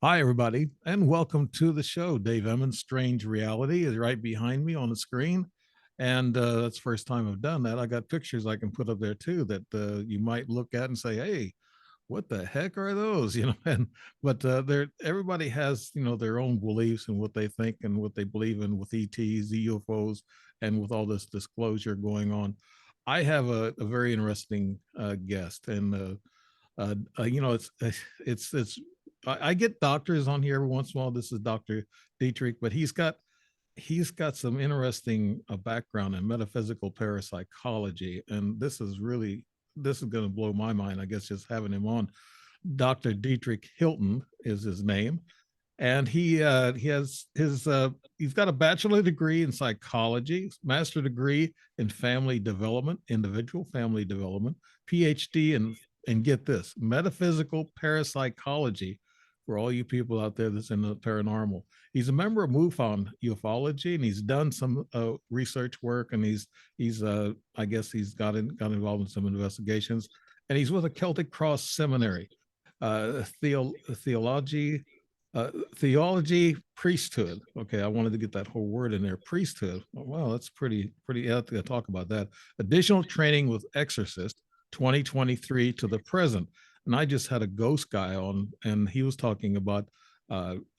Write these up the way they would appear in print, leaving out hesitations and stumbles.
Hi, everybody, and welcome to the show. Dave Emmons, Strange Reality, is right behind me on the screen. And that's the first time I've done that. I got pictures I can put up there too that you might look at and say, hey, what the heck are those? But everybody has, their own beliefs and what they think and what they believe in with ETs, the UFOs, and with all this disclosure going on. I have a very interesting guest, and it's I get doctors on here every once in a while. This is Dr. Dietrich, but he's got some interesting background in metaphysical parapsychology, and this is going to blow my mind. I guess just having him on. Dr. Dedrick Hilton is his name, and he's got a bachelor degree in psychology, master degree in family development, individual family development, Ph.D. and get this, metaphysical parapsychology for all you people out there that's in the paranormal. He's a member of MUFON Ufology, and he's done some research work, and he's I guess he's got involved in some investigations, and he's with a Celtic Cross Seminary, theology Theology-Priesthood. Okay, I wanted to get that whole word in there. Priesthood. Well, that's pretty. I have to talk about that. Additional training with exorcist 2023 to the present. And I just had a ghost guy on, and he was talking about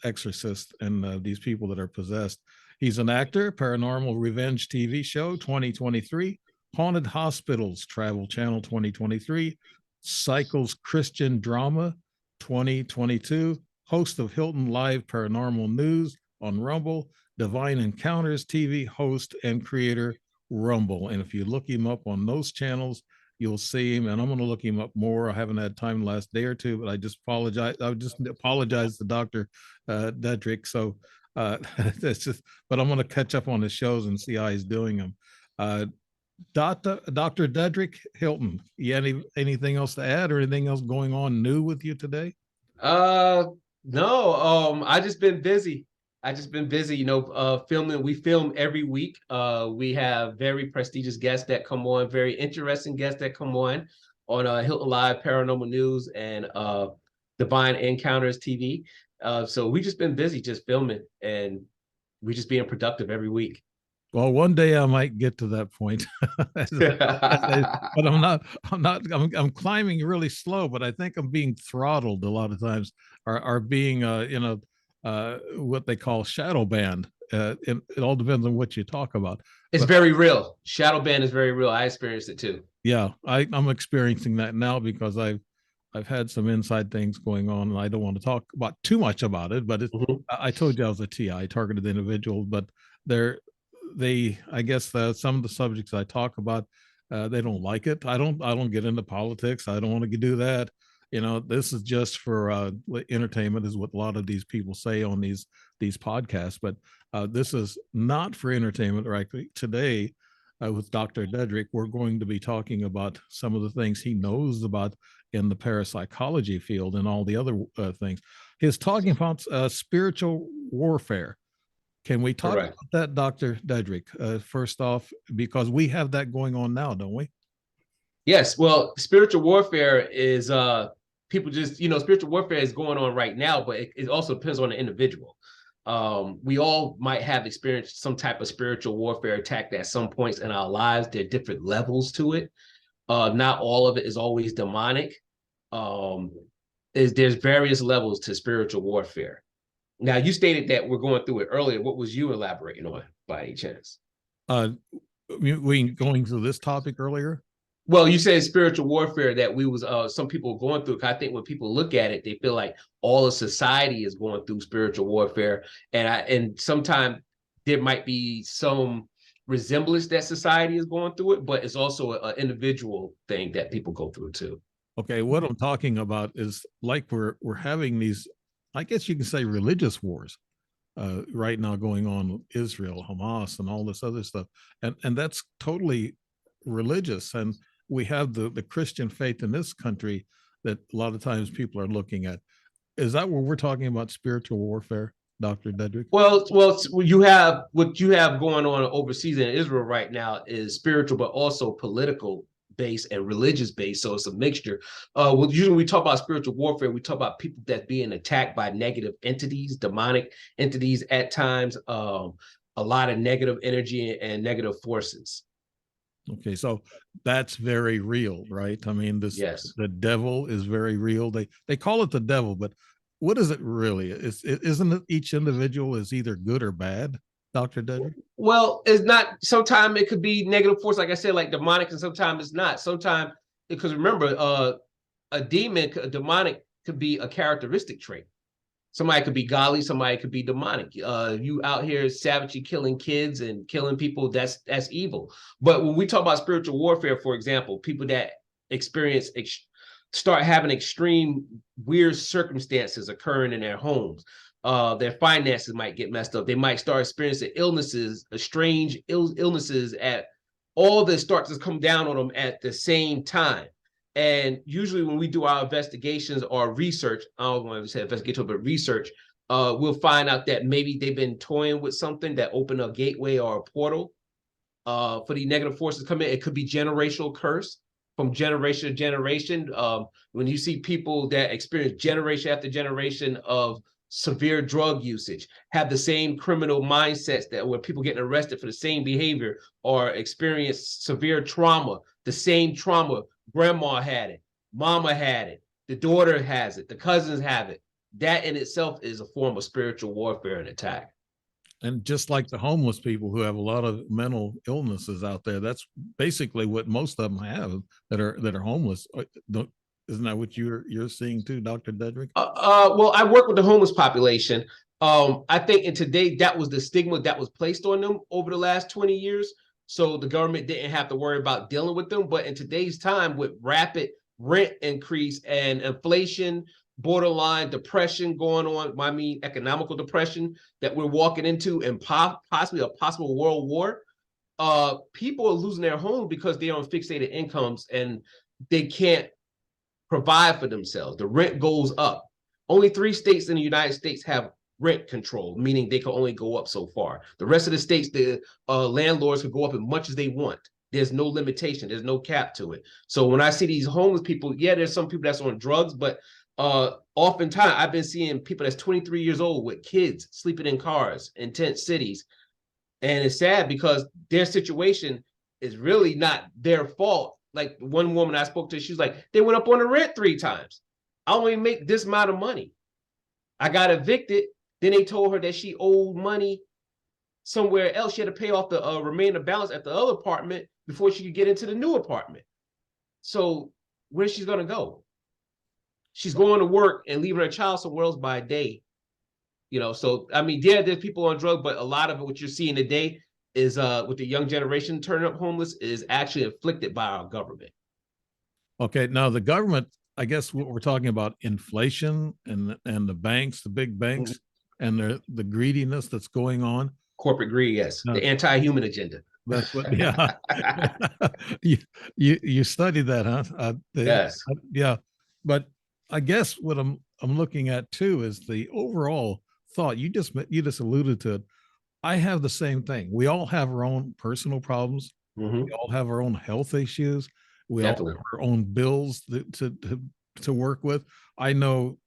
exorcists and these people that are possessed. He's an actor, Paranormal Revenge TV Show 2023, Haunted Hospitals Travel Channel 2023, Cycles Christian Drama 2022, host of Hilton Live Paranormal News on Rumble, Divine Encounters TV host and creator Rumble. And if you look him up on those channels, you'll see him, and I'm going to look him up more. I haven't had time the last day or two, but I just apologize to Dr. Dedrick. So that's just, but I'm going to catch up on his shows and see how he's doing them. Dr. Dedrick Hilton, anything else to add or anything else going on new with you today? No, I just been busy. Filming. We film every week. We have very prestigious guests that come on, very interesting guests that come on Hilton Live Paranormal News and Divine Encounters TV. So we just been busy just filming, and we just being productive every week. Well, one day I might get to that point, but I'm climbing really slow, but I think I'm being throttled a lot of times, or being, what they call shadow banned. It all depends on what you talk about. It's very real. Shadow ban is very real. I experienced it too. Yeah, I'm experiencing that now because I've had some inside things going on, and I don't want to talk about too much about it. But I told you I was a TI, targeted individual, but I guess some of the subjects I talk about, they don't like it. I don't get into politics. I don't want to do that. This is just for entertainment, is what a lot of these people say on these podcasts. But this is not for entertainment. Right today, with Dr. Dedrick, we're going to be talking about some of the things he knows about in the parapsychology field and all the other things. He's talking about spiritual warfare. Can we talk about that, Dr. Dedrick, first off, because we have that going on now, don't we? Yes. Well, spiritual warfare is spiritual warfare is going on right now, but it also depends on the individual. We all might have experienced some type of spiritual warfare attack at some points in our lives. There are different levels to it. Not all of it is always demonic. There's various levels to spiritual warfare. Now, you stated that we're going through it earlier. What was you elaborating on by any chance? We going through this topic earlier? Well, you said spiritual warfare that some people are going through. I think when people look at it, they feel like all of society is going through spiritual warfare. And sometimes there might be some resemblance that society is going through it, but it's also an individual thing that people go through too. Okay, what I'm talking about is like we're having these, I guess you can say, religious wars right now going on with Israel, Hamas, and all this other stuff, and that's totally religious. And we have the Christian faith in this country that a lot of times people are looking at. Is that what we're talking about, spiritual warfare, Dr. Dedrick? Well, you have what you have going on overseas in Israel right now is spiritual, but also political based and religious based, so it's a mixture. Well, usually when we talk about spiritual warfare, we talk about people that's being attacked by negative entities, demonic entities at times, a lot of negative energy and negative forces. Okay, so that's very real, right? I mean, Yes. the devil is very real. They call it the devil, but what is it really? Isn't it each individual is either good or bad, Dr. Dedrick? Well, it's not. Sometimes it could be negative force, like I said, like demonic, and sometimes it's not. Sometimes, because remember, a demon, a demonic could be a characteristic trait. Somebody could be godly, somebody could be demonic. You out here savagely killing kids and killing people, that's evil. But when we talk about spiritual warfare, for example, people that experience start having extreme weird circumstances occurring in their homes. Their finances might get messed up. They might start experiencing illnesses, strange illnesses at all this starts to come down on them at the same time. And usually when we do our investigations or research, I don't want to say investigation, but research, we'll find out that maybe they've been toying with something that opened a gateway or a portal for the negative forces to come in. It could be generational curse from generation to generation. When you see people that experience generation after generation of severe drug usage, have the same criminal mindsets that where people getting arrested for the same behavior or experience severe trauma, the same trauma, grandma had it, mama had it, the daughter has it, the cousins have it. That in itself is a form of spiritual warfare and attack. And just like the homeless people who have a lot of mental illnesses out there, that's basically what most of them have that are homeless. Isn't that what you're seeing too, Dr. Dedrick? Well, I work with the homeless population. I think in today that was the stigma that was placed on them over the last 20 years. So the government didn't have to worry about dealing with them. But in today's time, with rapid rent increase and inflation, borderline depression going on, I mean, economical depression that we're walking into, and possibly a possible world war, people are losing their homes because they're on fixated incomes and they can't provide for themselves. The rent goes up. Only 3 states in the United States have rent control, meaning they can only go up so far. The rest of the states, the landlords can go up as much as they want. There's no limitation. There's no cap to it. So when I see these homeless people, yeah, there's some people that's on drugs, but oftentimes I've been seeing people that's 23 years old with kids sleeping in cars in tent cities. And it's sad because their situation is really not their fault. Like one woman I spoke to, she was like, they went up on the rent 3 times. I only make this amount of money. I got evicted. Then they told her that she owed money somewhere else. She had to pay off the remaining balance at the other apartment before she could get into the new apartment. So where's she going to go? She's going to work and leaving her child somewhere else by day. You know, so, I mean, yeah, there's people on drugs, but a lot of it, what you're seeing today is with the young generation turning up homeless is actually inflicted by our government. Okay, now the government, I guess what we're talking about, inflation and the banks, the big banks, and the greediness that's going on. Corporate greed, yes. The anti-human agenda. That's what, yeah. you studied that, huh? Yes. Yeah, but I guess what I'm looking at too is the overall thought. You just alluded to it. I have the same thing. We all have our own personal problems. We all have our own health issues. We all have our own bills to work with. I know,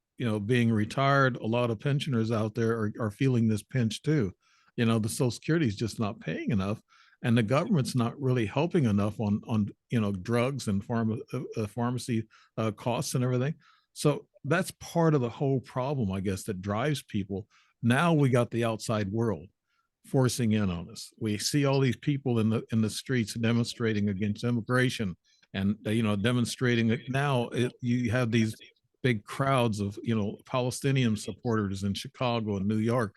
being retired, a lot of pensioners out there are feeling this pinch too. The Social Security is just not paying enough, and the government's not really helping enough on drugs and pharmacy costs and everything. So that's part of the whole problem, I guess, that drives people. Now we got the outside world forcing in on us. We see all these people in the streets demonstrating against immigration, and demonstrating it now. You have these big crowds of Palestinian supporters in Chicago and New York,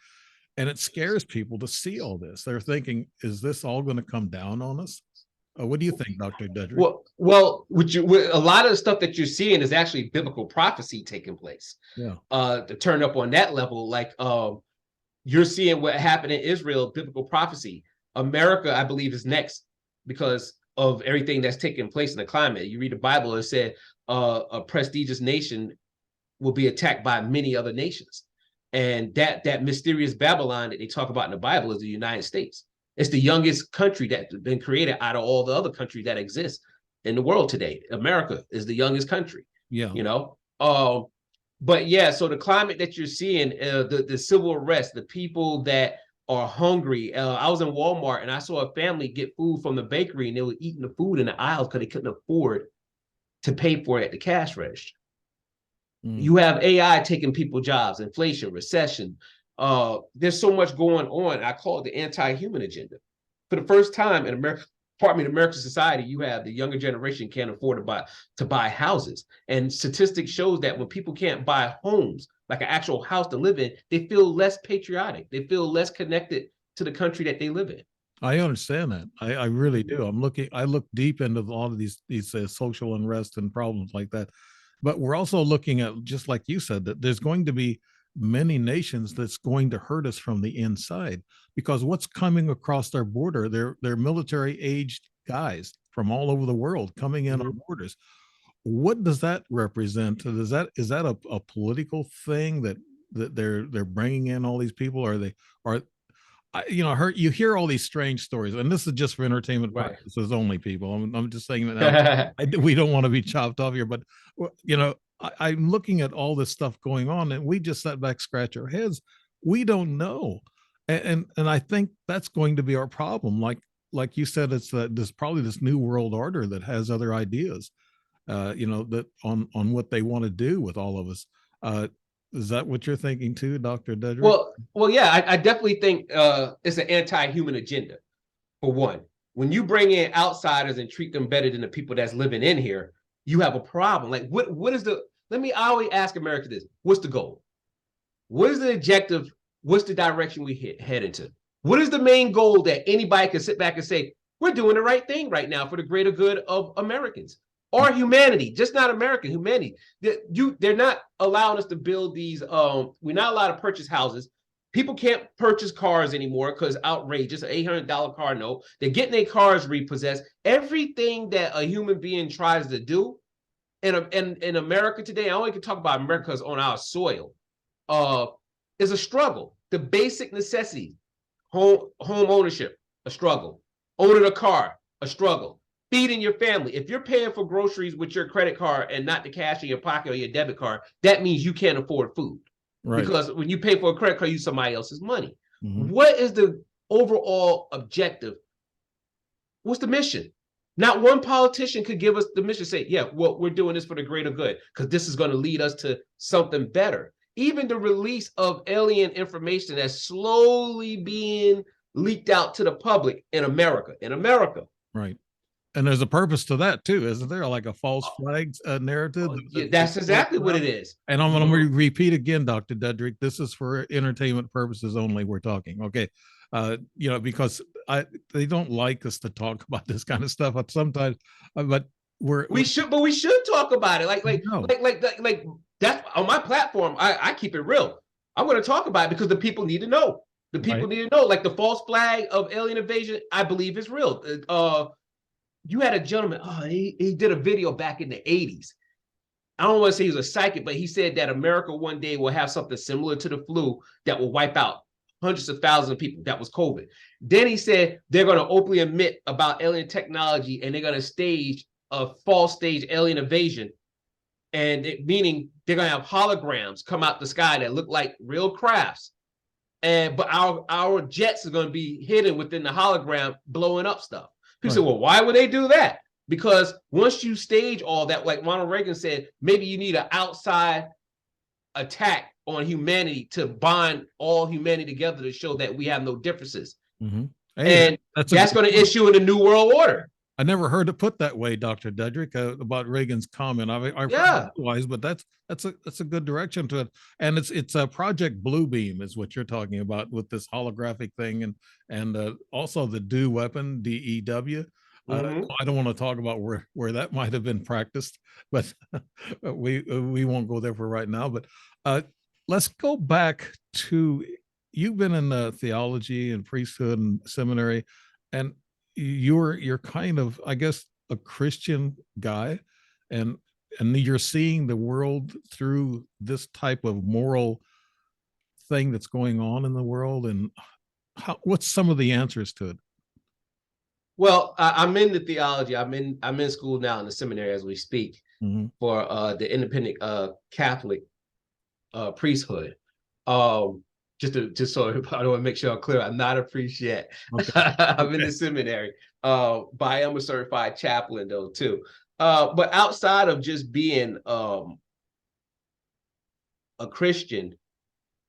and it scares people to see all this. They're thinking, is this all going to come down on us? What do you think, Dr. Dedrick? Well, with a lot of the stuff that you're seeing is actually biblical prophecy taking place. Yeah. To turn up on that level, like you're seeing what happened in Israel, biblical prophecy. America, I believe, is next because of everything that's taking place in the climate. You read the Bible, it said a prestigious nation will be attacked by many other nations. And that mysterious Babylon that they talk about in the Bible is the United States. It's the youngest country that's been created out of all the other countries that exist. in the world today. America is the youngest country. Yeah. You know, but yeah, so the climate that you're seeing, the civil unrest, the people that are hungry. I was in Walmart and I saw a family get food from the bakery and they were eating the food in the aisles because they couldn't afford to pay for it at the cash register. You have AI taking people jobs, inflation, recession. There's so much going on. I call it the anti-human agenda. For the first time in America, American society, you have the younger generation can't afford to buy houses. And statistics shows that when people can't buy homes, like an actual house to live in, they feel less patriotic. They feel less connected to the country that they live in. I understand that. I really do. I look deep into all of these social unrest and problems like that. But we're also looking at, just like you said, that there's going to be many nations that's going to hurt us from the inside, because what's coming across our border, they're military aged guys from all over the world coming in our borders. What does that represent? Is that a political thing that they're bringing in all these people? You hear all these strange stories, and this is just for entertainment purposes only, people. I'm just saying that now. We don't want to be chopped off here, but I'm looking at all this stuff going on, and we just sat back, scratch our heads. We don't know, and I think that's going to be our problem. Like you said, it's there's probably this new world order that has other ideas, that on what they want to do with all of us. Is that what you're thinking too, Dr. Dedrick? Well, yeah, I definitely think it's an anti-human agenda, for one. When you bring in outsiders and treat them better than the people that's living in here, you have a problem. Like, what is I always ask America this: what's the goal? What is the objective? What's the direction we head into? What is the main goal that anybody can sit back and say, we're doing the right thing right now for the greater good of Americans? Or humanity, just not American, humanity. They're not allowing us to build these, we're not allowed to purchase houses. People can't purchase cars anymore because outrageous, an $800 car note. They're getting their cars repossessed. Everything that a human being tries to do in America today, I only can talk about America because on our soil, is a struggle. The basic necessities, home ownership, a struggle. Owning a car, a struggle. Feeding your family. If you're paying for groceries with your credit card and not the cash in your pocket or your debit card, that means you can't afford food. Right. Because when you pay for a credit card, you use somebody else's money. What is the overall objective? What's the mission? Not one politician could give us the mission, say, yeah, well, we're doing this for the greater good because this is going to lead us to something better. Even the release of alien information that's slowly being leaked out to the public in America. Right. And there's a purpose to that too, isn't there? Like a false flag narrative. That's exactly what it is. And I'm going to repeat again, Dr. Dedrick, this is for entertainment purposes only. We're talking, okay? Because they don't like us to talk about this kind of stuff sometimes, but we should talk about it. Like that's on my platform. I keep it real. I'm going to talk about it because the people need to know. The people need to know. Like the false flag of alien invasion, I believe is real. You had a gentleman, he did a video back in the 80s. I don't want to say he was a psychic, but he said that America one day will have something similar to the flu that will wipe out hundreds of thousands of people. That was COVID. Then he said they're going to openly admit about alien technology and they're going to stage a false stage alien invasion. And meaning they're going to have holograms come out the sky that look like real crafts. But our jets are going to be hidden within the hologram, blowing up stuff. People say, well, why would they do that? Because once you stage all that, like Ronald Reagan said, maybe you need an outside attack on humanity to bind all humanity together to show that we have no differences. And that's going to issue in a new world order. I never heard it put that way, Dr. Dedrick, about Reagan's comment. I've realized, but that's a good direction to it. And it's a Project Bluebeam is what you're talking about with this holographic thing, and also the DEW weapon, DEW. I don't want to talk about where that might have been practiced, but we won't go there for right now. But let's go back to, you've been in theology and priesthood and seminary, and you're kind of, I guess, a Christian guy, and you're seeing the world through this type of moral thing that's going on in the world. And what's some of the answers to it? Well, I'm in the theology. I'm in school now in the seminary as we speak for the independent Catholic priesthood. Just so I want to make sure I'm clear, I'm not a priest yet. Okay. I'm in the seminary. But I am a certified chaplain though too. But outside of just being a Christian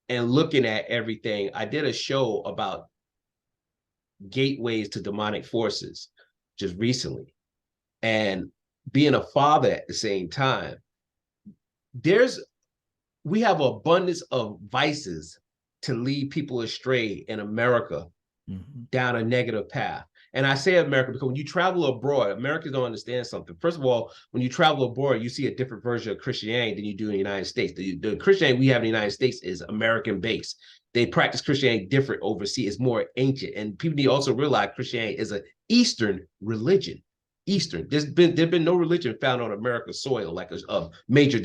and looking at everything, I did a show about gateways to demonic forces just recently. And being a father at the same time, we have an abundance of vices to lead people astray in America down a negative path. And I say America because when you travel abroad, Americans don't understand something. First of all, when you travel abroad, you see a different version of Christianity than you do in the United States. The Christianity we have in the United States is American-based. They practice Christianity different overseas. It's more ancient. And people need to also realize Christianity is an Eastern religion. Eastern. There's been no religion found on America's soil like a major,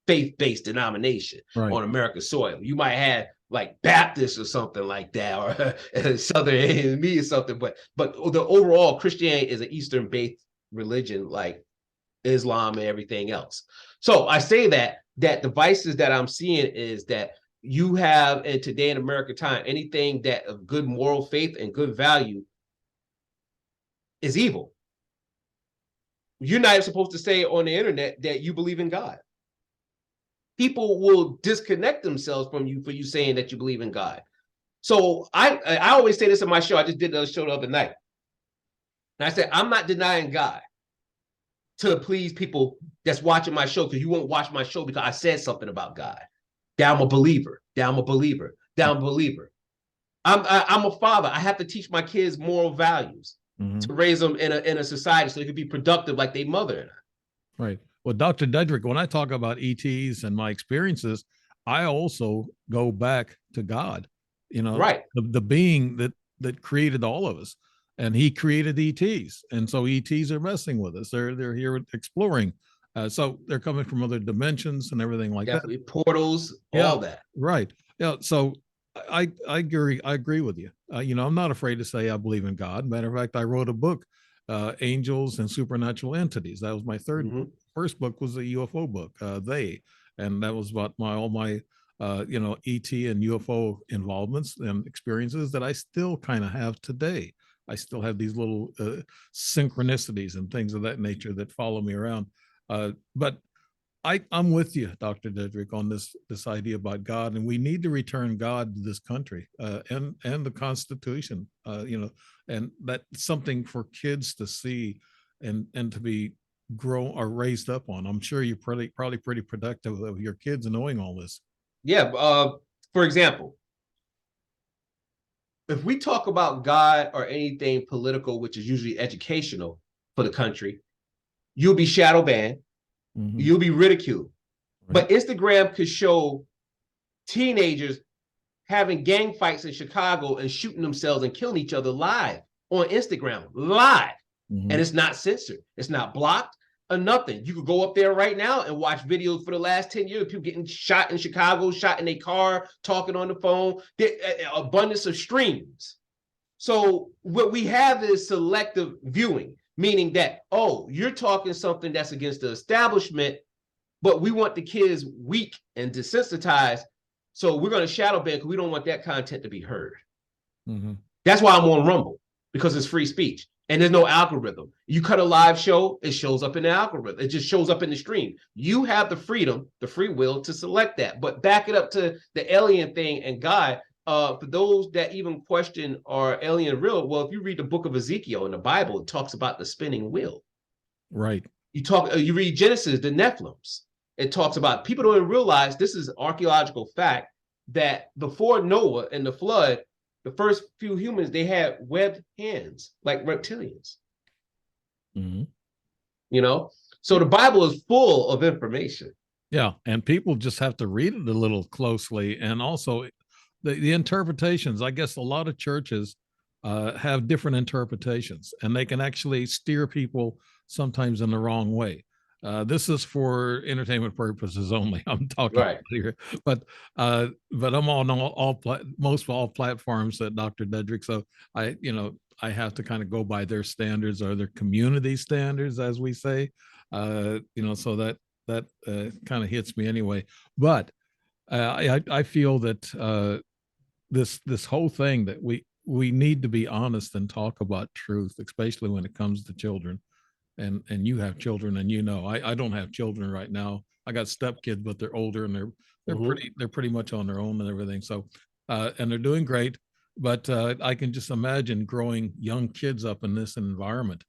faith-based denomination on America's soil. You might have like Baptist or something like that, or Southern AME or something, but the overall Christianity is an Eastern-based religion like Islam and everything else. So I say that the vices that I'm seeing is that you have in today in American time, anything that of good moral faith and good value is evil. You're not even supposed to say on the internet that you believe in God. People will disconnect themselves from you for you saying that you believe in God. So I always say this in my show. I just did a show the other night. And I said, I'm not denying God to please people that's watching my show, because you won't watch my show because I said something about God. That I'm a believer. That I'm a believer. That I'm a believer. I'm a father. I have to teach my kids moral values to raise them in a society so they can be productive like their mother. Right. Well, Dr. Dedrick, when I talk about ETs and my experiences, I also go back to God, the being that created all of us, and he created ETs. And so ETs are messing with us. They're here exploring. So they're coming from other dimensions and everything like that. Portals, all that. Right. Yeah. So I agree with you. I'm not afraid to say I believe in God. Matter of fact, I wrote a book, Angels and Supernatural Entities. That was my first book, was a UFO book, and that was about all my ET and UFO involvements and experiences that I still kind of have today. I still have these little synchronicities and things of that nature that follow me around. But I'm with you, Dr. Dedrick, on this idea about God, and we need to return God to this country and the Constitution, and that's something for kids to see and to be grown or raised up on. I'm sure you're probably pretty productive of your kids knowing all this. Yeah. For example, if we talk about God or anything political, which is usually educational for the country, you'll be shadow banned. You'll be ridiculed. Right. But Instagram could show teenagers having gang fights in Chicago and shooting themselves and killing each other live on Instagram, live. And it's not censored. It's not blocked or nothing. You could go up there right now and watch videos for the last 10 years, people getting shot in Chicago, shot in a car, talking on the phone, abundance of streams. So what we have is selective viewing. Meaning that, you're talking something that's against the establishment, but we want the kids weak and desensitized. So we're going to shadow ban because we don't want that content to be heard. That's why I'm on Rumble, because it's free speech and there's no algorithm. You cut a live show, it shows up in the algorithm. It just shows up in the stream. You have the freedom, the free will to select that. But back it up to the alien thing and God. For those that even question are alien real, well, if you read the book of Ezekiel in the Bible, it talks about the spinning wheel. Right. You read Genesis, the Nephilims. It talks about, people don't realize, this is archaeological fact, that before Noah and the flood, the first few humans, they had webbed hands like reptilians. So the Bible is full of information. Yeah, and people just have to read it a little closely, and also the interpretations. I guess a lot of churches have different interpretations, and they can actually steer people sometimes in the wrong way. This is for entertainment purposes only. I'm talking about here, but I'm on most all platforms, Dr. Dedrick. So I have to kind of go by their standards or their community standards, as we say. So that kind of hits me anyway. But I feel that this whole thing that we need to be honest and talk about truth, especially when it comes to children. And you have children, and I don't have children right now. I got stepkids, but they're older and they're pretty much on their own and everything. So and they're doing great. But I can just imagine growing young kids up in this environment.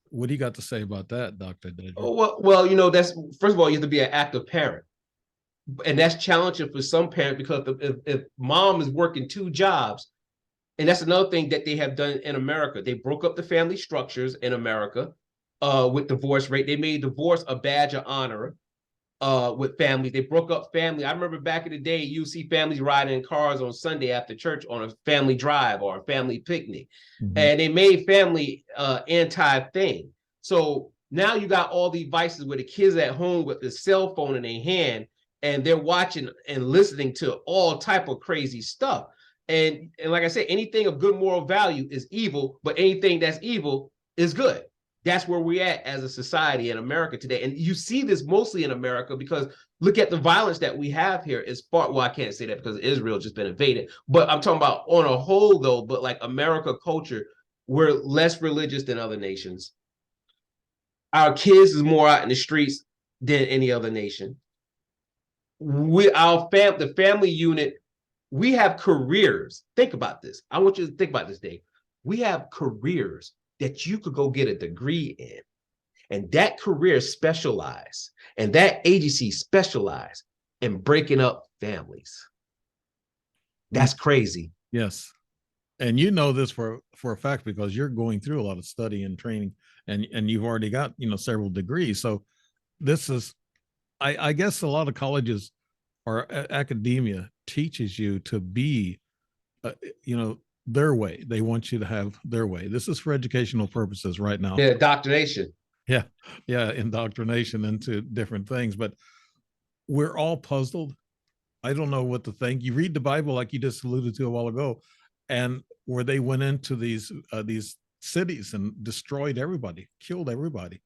What do you got to say about that, Dr. Dedrick? Oh, well, that's, first of all, you have to be an active parent. And that's challenging for some parents, because if mom is working 2 jobs, and that's another thing that they have done in America. They broke up the family structures in America with divorce rate. They made divorce a badge of honor with families. They broke up family. I remember back in the day, you see families riding in cars on Sunday after church on a family drive or a family picnic. Mm-hmm. And they made family anti-thing. So now you got all these devices where the kids at home with the cell phone in their hand, and they're watching and listening to all type of crazy stuff. And like I said, anything of good moral value is evil, but anything that's evil is good. That's where we're at as a society in America today. And you see this mostly in America, because look at the violence that we have here. Is far, well, I can't say that because Israel just been invaded, but I'm talking about on a whole though, but like America culture, we're less religious than other nations. Our kids is more out in the streets than any other nation. The family unit, we have careers. Think about this. I want you to think about this, Dave. We have careers that you could go get a degree in, and that career specialize, and that agency specialize in breaking up families. That's crazy. Yes. And you know this for a fact, because you're going through a lot of study and training, and you've already got, several degrees. So this is, I guess a lot of colleges or academia teaches you to be, their way. They want you to have their way. This is for educational purposes right now. Yeah, indoctrination. Yeah, indoctrination into different things. But we're all puzzled. I don't know what to think. You read the Bible, like you just alluded to a while ago, and where they went into these cities and destroyed everybody, killed everybody,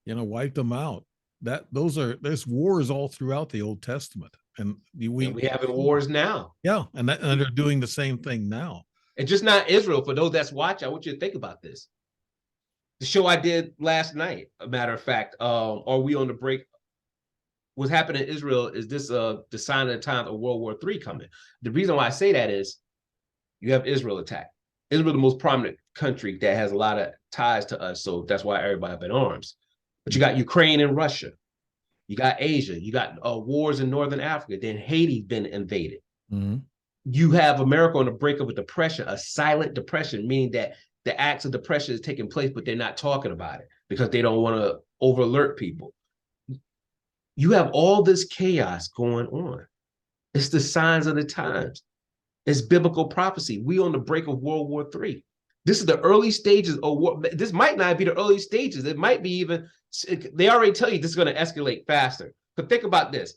wiped them out. There's wars all throughout the Old Testament, and we having wars now. Yeah, and they're doing the same thing now. And just not Israel. For those that's watching, I want you to think about this. The show I did last night, a matter of fact, Are We on the Break? What's happening in Israel is this the sign of the time of World War III coming. The reason why I say that is you have Israel attack. Israel, the most prominent country that has a lot of ties to us, so that's why everybody up in arms. But you got Ukraine and Russia. You got Asia. You got wars in Northern Africa. Then Haiti been invaded. Mm-hmm. You have America on the brink of a depression, a silent depression, meaning that the acts of depression is taking place, but they're not talking about it because they don't want to over alert people. You have all this chaos going on. It's the signs of the times. It's biblical prophecy. We on the brink of World War III. This is the early stages of war. This might not be the early stages. It might be even, they already tell you this is going to escalate faster. But think about this.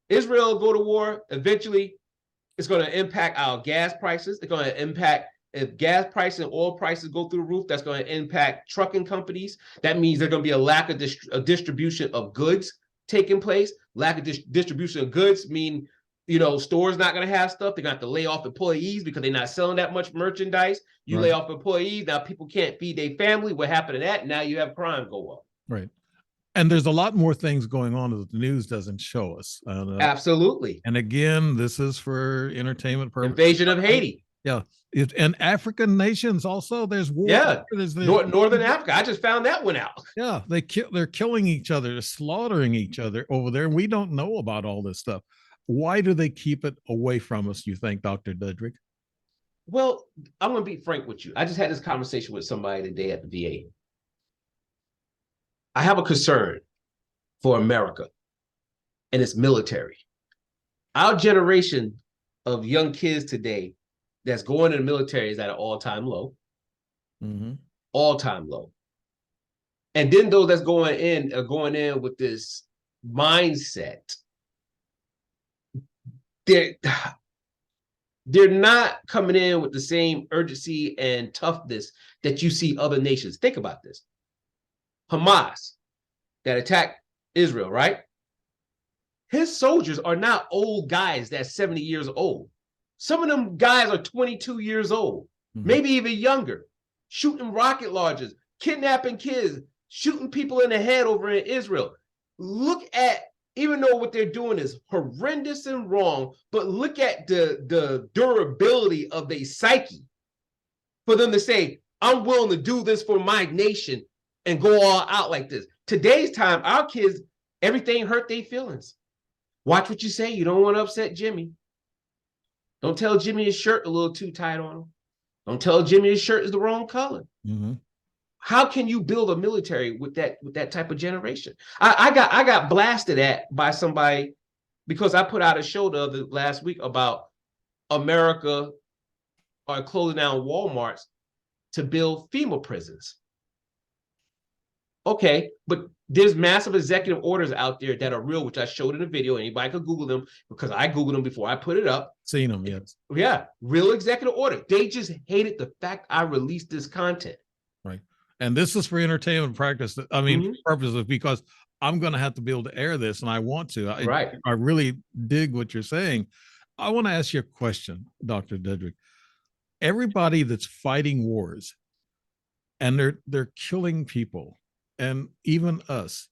Israel go to war, eventually it's going to impact our gas prices. It's going to impact, if gas prices and oil prices go through the roof, that's going to impact trucking companies. That means there's going to be a lack of distribution of goods taking place. Lack of distribution of goods mean, stores not going to have stuff. They're going to have to lay off employees because they're not selling that much merchandise. You lay off employees, now people can't feed their family. What happened to that? Now you have crime go up. Right. And there's a lot more things going on that the news doesn't show us. Absolutely. And again, this is for entertainment purposes. Invasion of Haiti. Yeah. And African nations also, there's war. Yeah. Northern Africa. I just found that one out. Yeah. They're killing each other. They're slaughtering each other over there. We don't know about all this stuff. Why do they keep it away from us, you think, Dr. Dedrick? Well, I'm going to be frank with you. I just had this conversation with somebody today at the VA. I have a concern for America and its military. Our generation of young kids today that's going in the military is at an all-time low. Mm-hmm. All-time low. And then those that's going in are going in with this mindset. they're not coming in with the same urgency and toughness that you see other nations. Think about this. Hamas that attacked Israel, right? His soldiers are not old guys that's 70 years old. Some of them guys are 22 years old, maybe even younger, shooting rocket launchers, kidnapping kids, shooting people in the head over in Israel. Look at, even though what they're doing is horrendous and wrong, but look at the durability of their psyche for them to say, I'm willing to do this for my nation and go all out like this. Today's time, our kids, everything hurt their feelings. Watch what you say. You don't want to upset Jimmy. Don't tell Jimmy his shirt a little too tight on him. Don't tell Jimmy his shirt is the wrong color. How can you build a military with that type of generation? I got blasted at by somebody because I put out a show the last week about America are closing down Walmarts to build FEMA prisons. Okay, but there's massive executive orders out there that are real, which I showed in the video. Anybody could Google them because I Googled them before I put it up. Seen them, yes. Yeah, real executive order. They just hated the fact I released this content. Right. And this is for entertainment practice. I mean, purposes, because I'm going to have to be able to air this, and I want to. I really dig what you're saying. I want to ask you a question, Dr. Dedrick. Everybody that's fighting wars and they're killing people, and even us,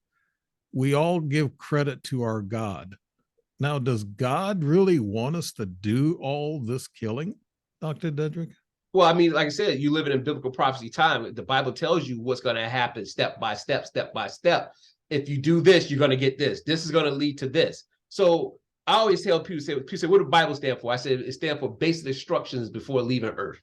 we all give credit to our God. Now, does God really want us to do all this killing, Dr. Dedrick? Well, I mean, like I said, you live in biblical prophecy time. The Bible tells you what's going to happen step by step, step by step. If you do this, you're going to get this. This is going to lead to this. So I always tell people say, what does the Bible stand for? I said it stands for basic instructions before leaving Earth.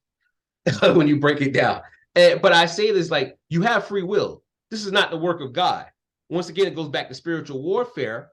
When you break it down. But I say this like, you have free will. This is not the work of God. Once again, it goes back to spiritual warfare.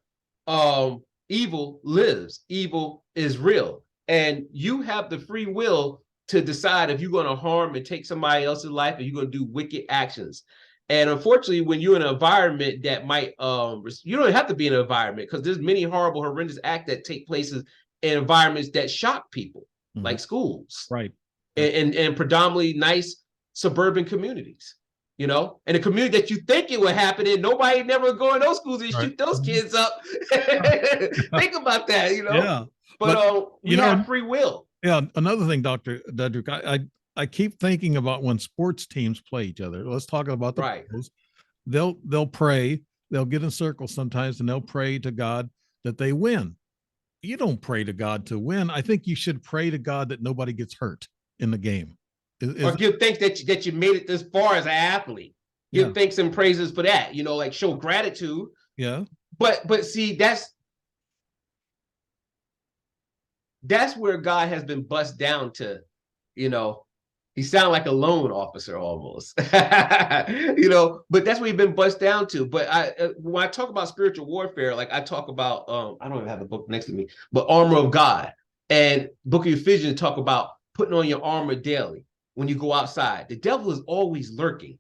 Evil lives. Evil is real. And you have the free will to decide if you're going to harm and take somebody else's life, or you're going to do wicked actions. And unfortunately, when you're in an environment that might, you don't have to be in an environment, because there's many horrible, horrendous acts that take place in environments that shock people, like schools. Right. And predominantly nice suburban communities, you know, and a community that you think it would happen in, nobody never go in those schools and shoot those kids up. Think about that, you know. Yeah. But you have free will. Yeah. Another thing, Dr. Dedrick, I keep thinking about when sports teams play each other. Let's talk about the pros. They'll pray, they'll get in circles sometimes, and they'll pray to God that they win. You don't pray to God to win. I think you should pray to God that nobody gets hurt in the game. Or give thanks that you made it this far as an athlete. Give thanks and praises for that, you know, like show gratitude. Yeah. But see, that's where God has been bust down to, you know, he sounded like a loan officer almost, you know, but that's what he's been bust down to. But when I talk about spiritual warfare, like I talk about, I don't even have the book next to me, but Armor of God, and Book of Ephesians talk about putting on your armor daily when you go outside. The devil is always lurking.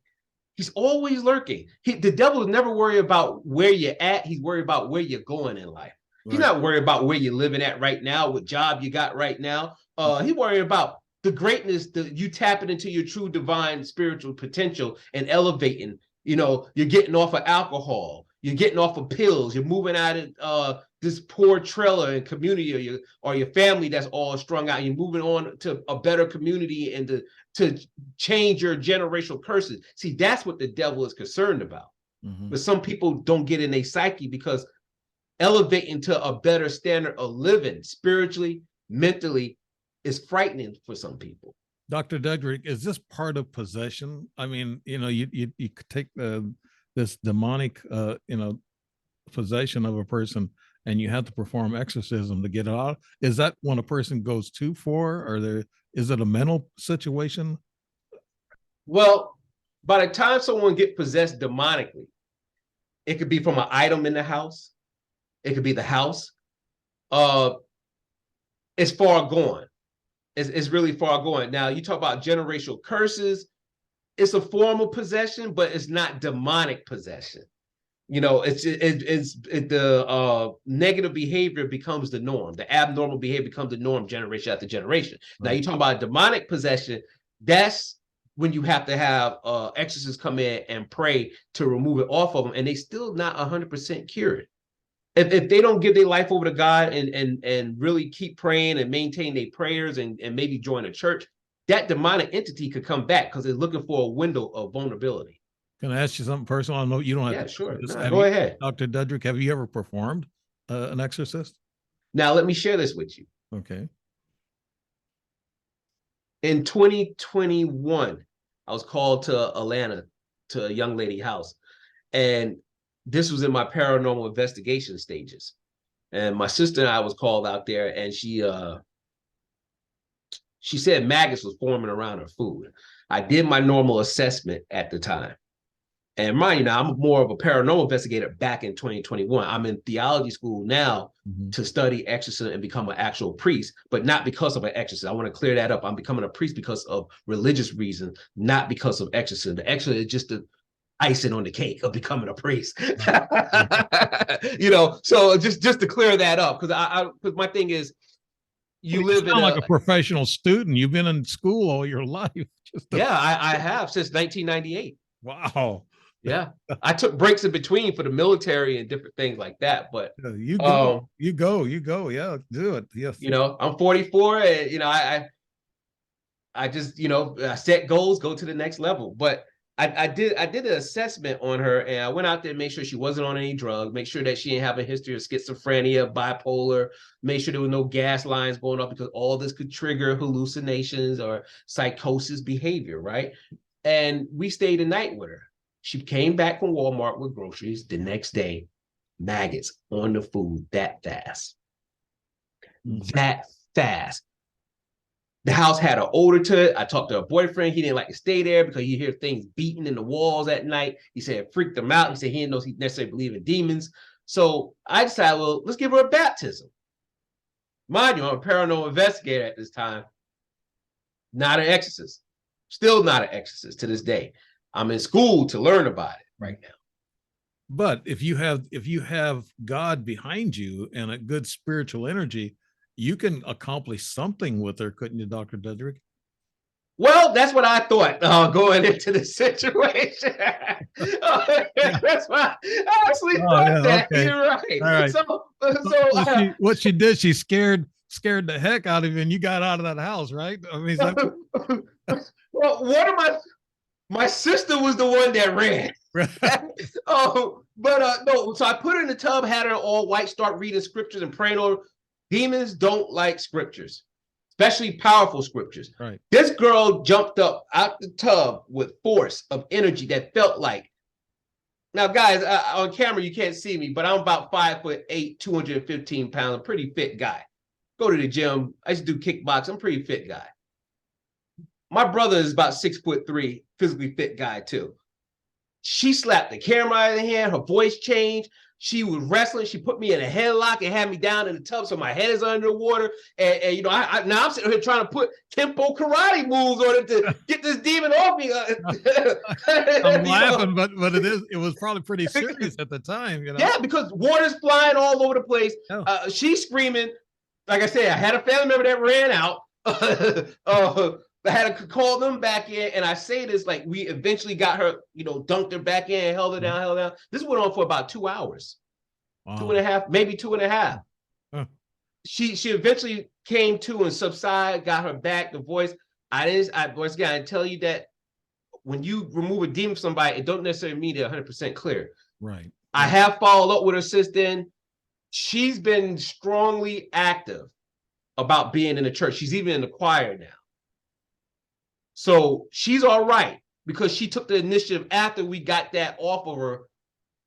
He's always lurking. The devil is never worried about where you're at. He's worried about where you're going in life. Right. He's not worried about where you're living at right now, what job you got right now. He's worried about the greatness, you tapping into your true divine spiritual potential and elevating. You know, you're getting off of alcohol. You're getting off of pills. You're moving out of this poor trailer and community, or your family that's all strung out. You're moving on to a better community and to change your generational curses. See, that's what the devil is concerned about. But some people don't get in their psyche, because elevating to a better standard of living spiritually, mentally, is frightening for some people. Dr. Dedrick, is this part of possession? I mean, you know, you could take this demonic, you know, possession of a person, and you have to perform exorcism to get it out. Is that when a person goes too far, or is it a mental situation? Well, by the time someone gets possessed demonically, it could be from an item in the house. It could be the house. It's far gone. It's really far going. Now, you talk about generational curses. It's a form of possession, but it's not demonic possession. You know, the negative behavior becomes the norm. The abnormal behavior becomes the norm generation after generation. Now, you're talking about demonic possession. That's when you have to have exorcists come in and pray to remove it off of them, and they still not 100% cured. If they don't give their life over to God and really keep praying and maintain their prayers and maybe join a church, that demonic entity could come back because they're looking for a window of vulnerability. Can I ask you something personal? I know you don't have to. Sure. Go ahead. Dr. Dedrick, have you ever performed an exorcist? Now, let me share this with you. Okay. In 2021, I was called to Atlanta to a young lady house. And this was in my paranormal investigation stages. And my sister and I was called out there, and she said maggots was forming around her food. I did my normal assessment at the time. And mind you, now I'm more of a paranormal investigator back in 2021. I'm in theology school now to study exorcism and become an actual priest, but not because of an exorcist. I want to clear that up. I'm becoming a priest because of religious reasons, not because of exorcism. The exorcism is just the icing on the cake of becoming a priest. You know, so just to clear that up, because my thing is, you live in like a professional student. You've been in school all your life. I have since 1998. Wow. Yeah, I took breaks in between for the military and different things like that. But you go. Yeah, do it. Yes. You know, I'm 44, and you know, I just, you know, I set goals, go to the next level. But I did an assessment on her, and I went out there and made sure she wasn't on any drugs, make sure that she didn't have a history of schizophrenia, bipolar, make sure there were no gas lines going off, because all this could trigger hallucinations or psychosis behavior, right? And we stayed the night with her. She came back from Walmart with groceries the next day, maggots on the food that fast. That fast. The house had an odor to it. I talked to her boyfriend. He didn't like to stay there because you hear things beating in the walls at night. He said it freaked him out. He said he didn't know he necessarily believed in demons. So I decided, well, let's give her a baptism. Mind you, I'm a paranormal investigator at this time. Not an exorcist. Still not an exorcist to this day. I'm in school to learn about it right now. But if you have God behind you and a good spiritual energy, you can accomplish something with her, couldn't you, Dr. Dedrick? Well, that's what I thought going into the situation. That's why I actually thought that. Okay. You're right. All right. So what she did, she scared the heck out of you, and you got out of that house, right? I mean, well, one of my sister was the one that ran. No. So I put her in the tub, had her all white, start reading scriptures and praying over. Demons don't like scriptures, especially powerful scriptures. Right. This girl jumped up out the tub with force of energy that felt like. Now, guys, on camera you can't see me, but I'm about 5'8", 215 pounds, a pretty fit guy. Go to the gym. I used to do kickboxing. I'm a pretty fit guy. My brother is about 6'3", physically fit guy too. She slapped the camera out of the hand. Her voice changed. She was wrestling. She put me in a headlock and had me down in the tub so my head is under the water. And you know, now I'm sitting here trying to put tempo karate moves on it to get this demon off me. I'm laughing, but it was probably pretty serious at the time. You know? Yeah, because water's flying all over the place. Oh. She's screaming. Like I said, I had a family member that ran out. I had to call them back in, and I say this like we eventually got her, you know, dunked her back in, held her down. This went on for about 2 hours, wow. 2.5, maybe 2.5. Huh. She eventually came to and subsided, got her back. The voice, once again, I tell you that when you remove a demon from somebody, it don't necessarily mean they're 100% clear. Right. I have followed up with her since then. She's been strongly active about being in the church. She's even in the choir now. So she's all right because she took the initiative after we got that off of her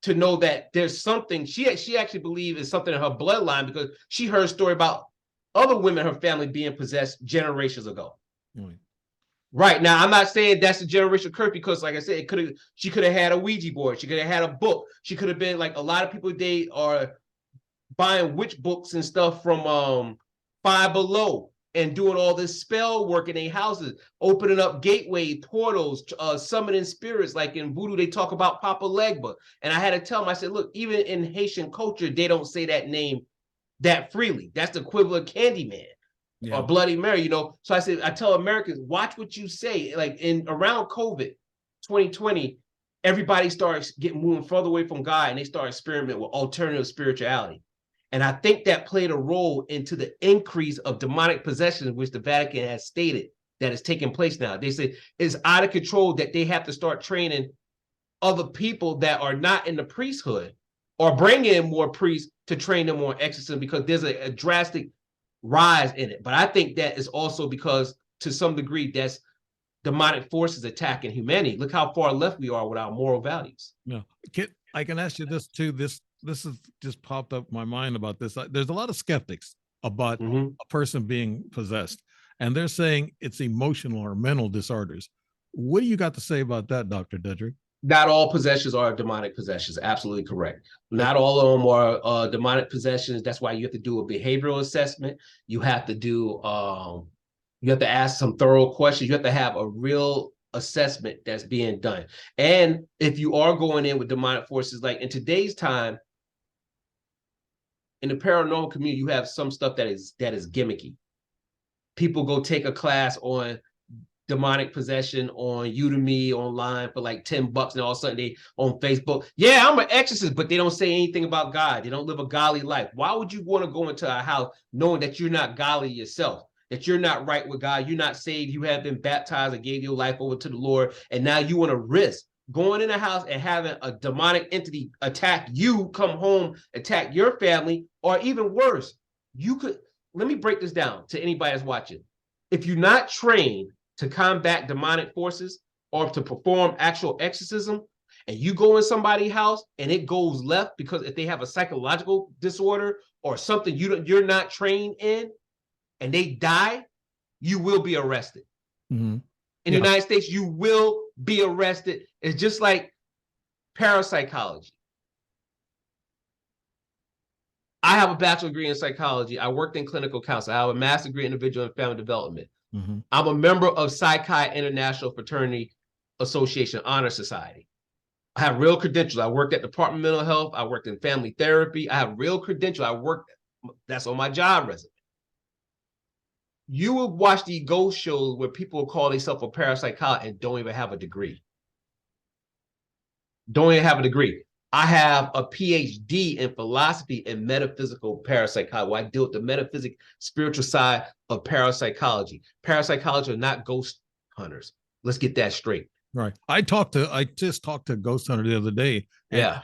to know that there's something she actually believes is something in her bloodline because she heard a story about other women in her family being possessed generations ago. Mm. Right now, I'm not saying that's a generational curse because, like I said, she could have had a Ouija board, she could have had a book, she could have been like a lot of people today are buying witch books and stuff from Five Below. and doing all this spell work in their houses, opening up gateway portals, summoning spirits. Like in voodoo, they talk about Papa Legba. And I had to tell them, I said, look, even in Haitian culture, they don't say that name that freely. That's the equivalent of Candyman or Bloody Mary, you know? So I said, I tell Americans, watch what you say. Like around COVID 2020, everybody starts moving further away from God, and they start experimenting with alternative spirituality. And I think that played a role into the increase of demonic possession, which the Vatican has stated that is taking place now. They say it's out of control, that they have to start training other people that are not in the priesthood, or bring in more priests to train them on exorcism, because there's a drastic rise in it. But I think that is also because, to some degree, that's demonic forces attacking humanity. Look how far left we are with our moral values. Yeah, I can ask you this too. This has just popped up in my mind about this. There's a lot of skeptics about a person being possessed, and they're saying it's emotional or mental disorders. What do you got to say about that, Dr. Dedrick? Not all possessions are demonic possessions. Absolutely correct. Not all of them are demonic possessions. That's why you have to do a behavioral assessment. You have to do, you have to ask some thorough questions. You have to have a real assessment that's being done. And if you are going in with demonic forces, like in today's time, in the paranormal community, you have some stuff that is gimmicky. People go take a class on demonic possession on Udemy online for like $10, and all of a sudden they on Facebook, yeah, I'm an exorcist, but they don't say anything about God. They don't live a godly life. Why would you want to go into a house knowing that you're not godly yourself, that you're not right with God, you're not saved, you have been baptized and gave your life over to the Lord, and now you want to risk going in a house and having a demonic entity attack you, come home, attack your family, or even worse, you could, let me break this down to anybody that's watching. If you're not trained to combat demonic forces or to perform actual exorcism, and you go in somebody's house and it goes left because if they have a psychological disorder or something you're not trained in, and they die, you will be arrested. In the United States, you will be arrested. It's just like parapsychology. I have a bachelor degree in psychology. I worked in clinical counseling. I have a master's degree in individual and family development. I'm a member of Psi Chi International Fraternity Association Honor Society. I have real credentials. I worked at Department of Mental Health. I worked in family therapy. I have real credentials. I worked, that's on my job resume. You will watch the ghost shows where people call themselves a parapsychologist and don't even have a degree. Don't even have a degree. I have a Ph.D. in philosophy and metaphysical parapsychology, where I deal with the metaphysical spiritual side of parapsychology. Parapsychology are not ghost hunters. Let's get that straight. Right. I just talked to a ghost hunter the other day. And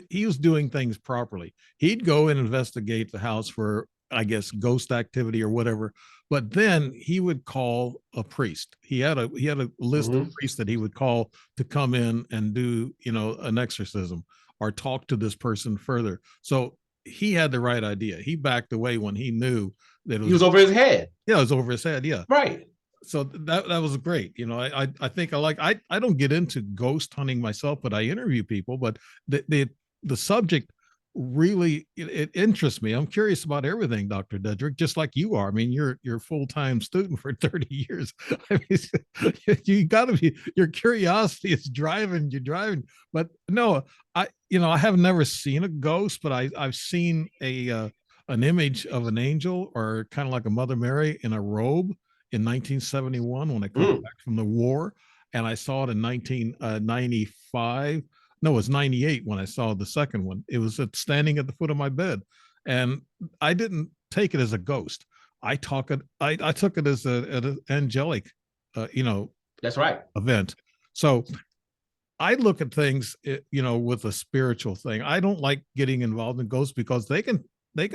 he was doing things properly. He'd go and investigate the house for, I guess, ghost activity or whatever. But then he would call a priest. He had a list of priests that he would call to come in and do, an exorcism or talk to this person further. So he had the right idea. He backed away when he knew that he was over his head. Yeah, it was over his head. Yeah. Right. So that was great. I think I don't get into ghost hunting myself, but I interview people. But the subject really it interests me. I'm curious about everything, Dr. Dedrick, just like you are. I mean, you're a full-time student for 30 years. I mean, you got to be. Your curiosity is driving you. But no, I have never seen a ghost, but I've seen an image of an angel, or kind of like a Mother Mary in a robe, in 1971 when I came back from the war, and I saw it in 1995. No, it was 98 when I saw the second one. It was standing at the foot of my bed, and I didn't take it as a ghost. I took it as an angelic, that's right, event. So I look at things, with a spiritual thing. I don't like getting involved in ghosts because they can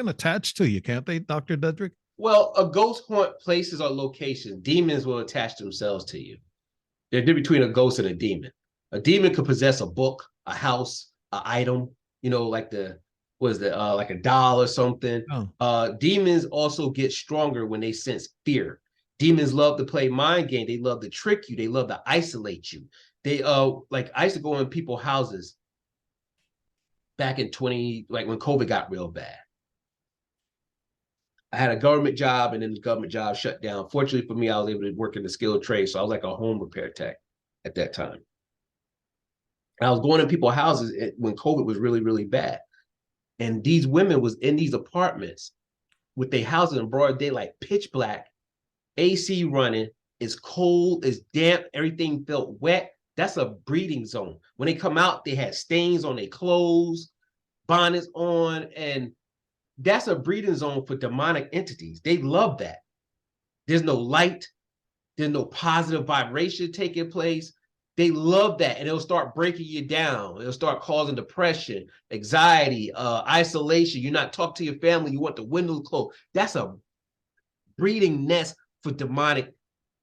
attach to you, can't they, Dr. Dedrick? Well, a ghost haunt places or location, demons will attach themselves to you. There's a difference between a ghost and a demon. A demon could possess a book, a house, an item, like like a doll or something. Demons also get stronger when they sense fear. Demons love to play mind game. They love to trick you. They love to isolate you. They like I used to go in people's houses back in when COVID got real bad. I had a government job, and then the government job shut down. Fortunately for me, I was able to work in the skilled trade. So I was like a home repair tech at that time. And I was going to people's houses when COVID was really, really bad. And these women was in these apartments with their houses in broad daylight, pitch black, AC running, it's cold, it's damp, everything felt wet. That's a breeding zone. When they come out, they had stains on their clothes, bonnets on, and that's a breeding zone for demonic entities. They love that. There's no light, there's no positive vibration taking place. They love that, and it'll start breaking you down. It'll start causing depression, anxiety, isolation. You're not talking to your family. You want the windows closed. That's a breeding nest for demonic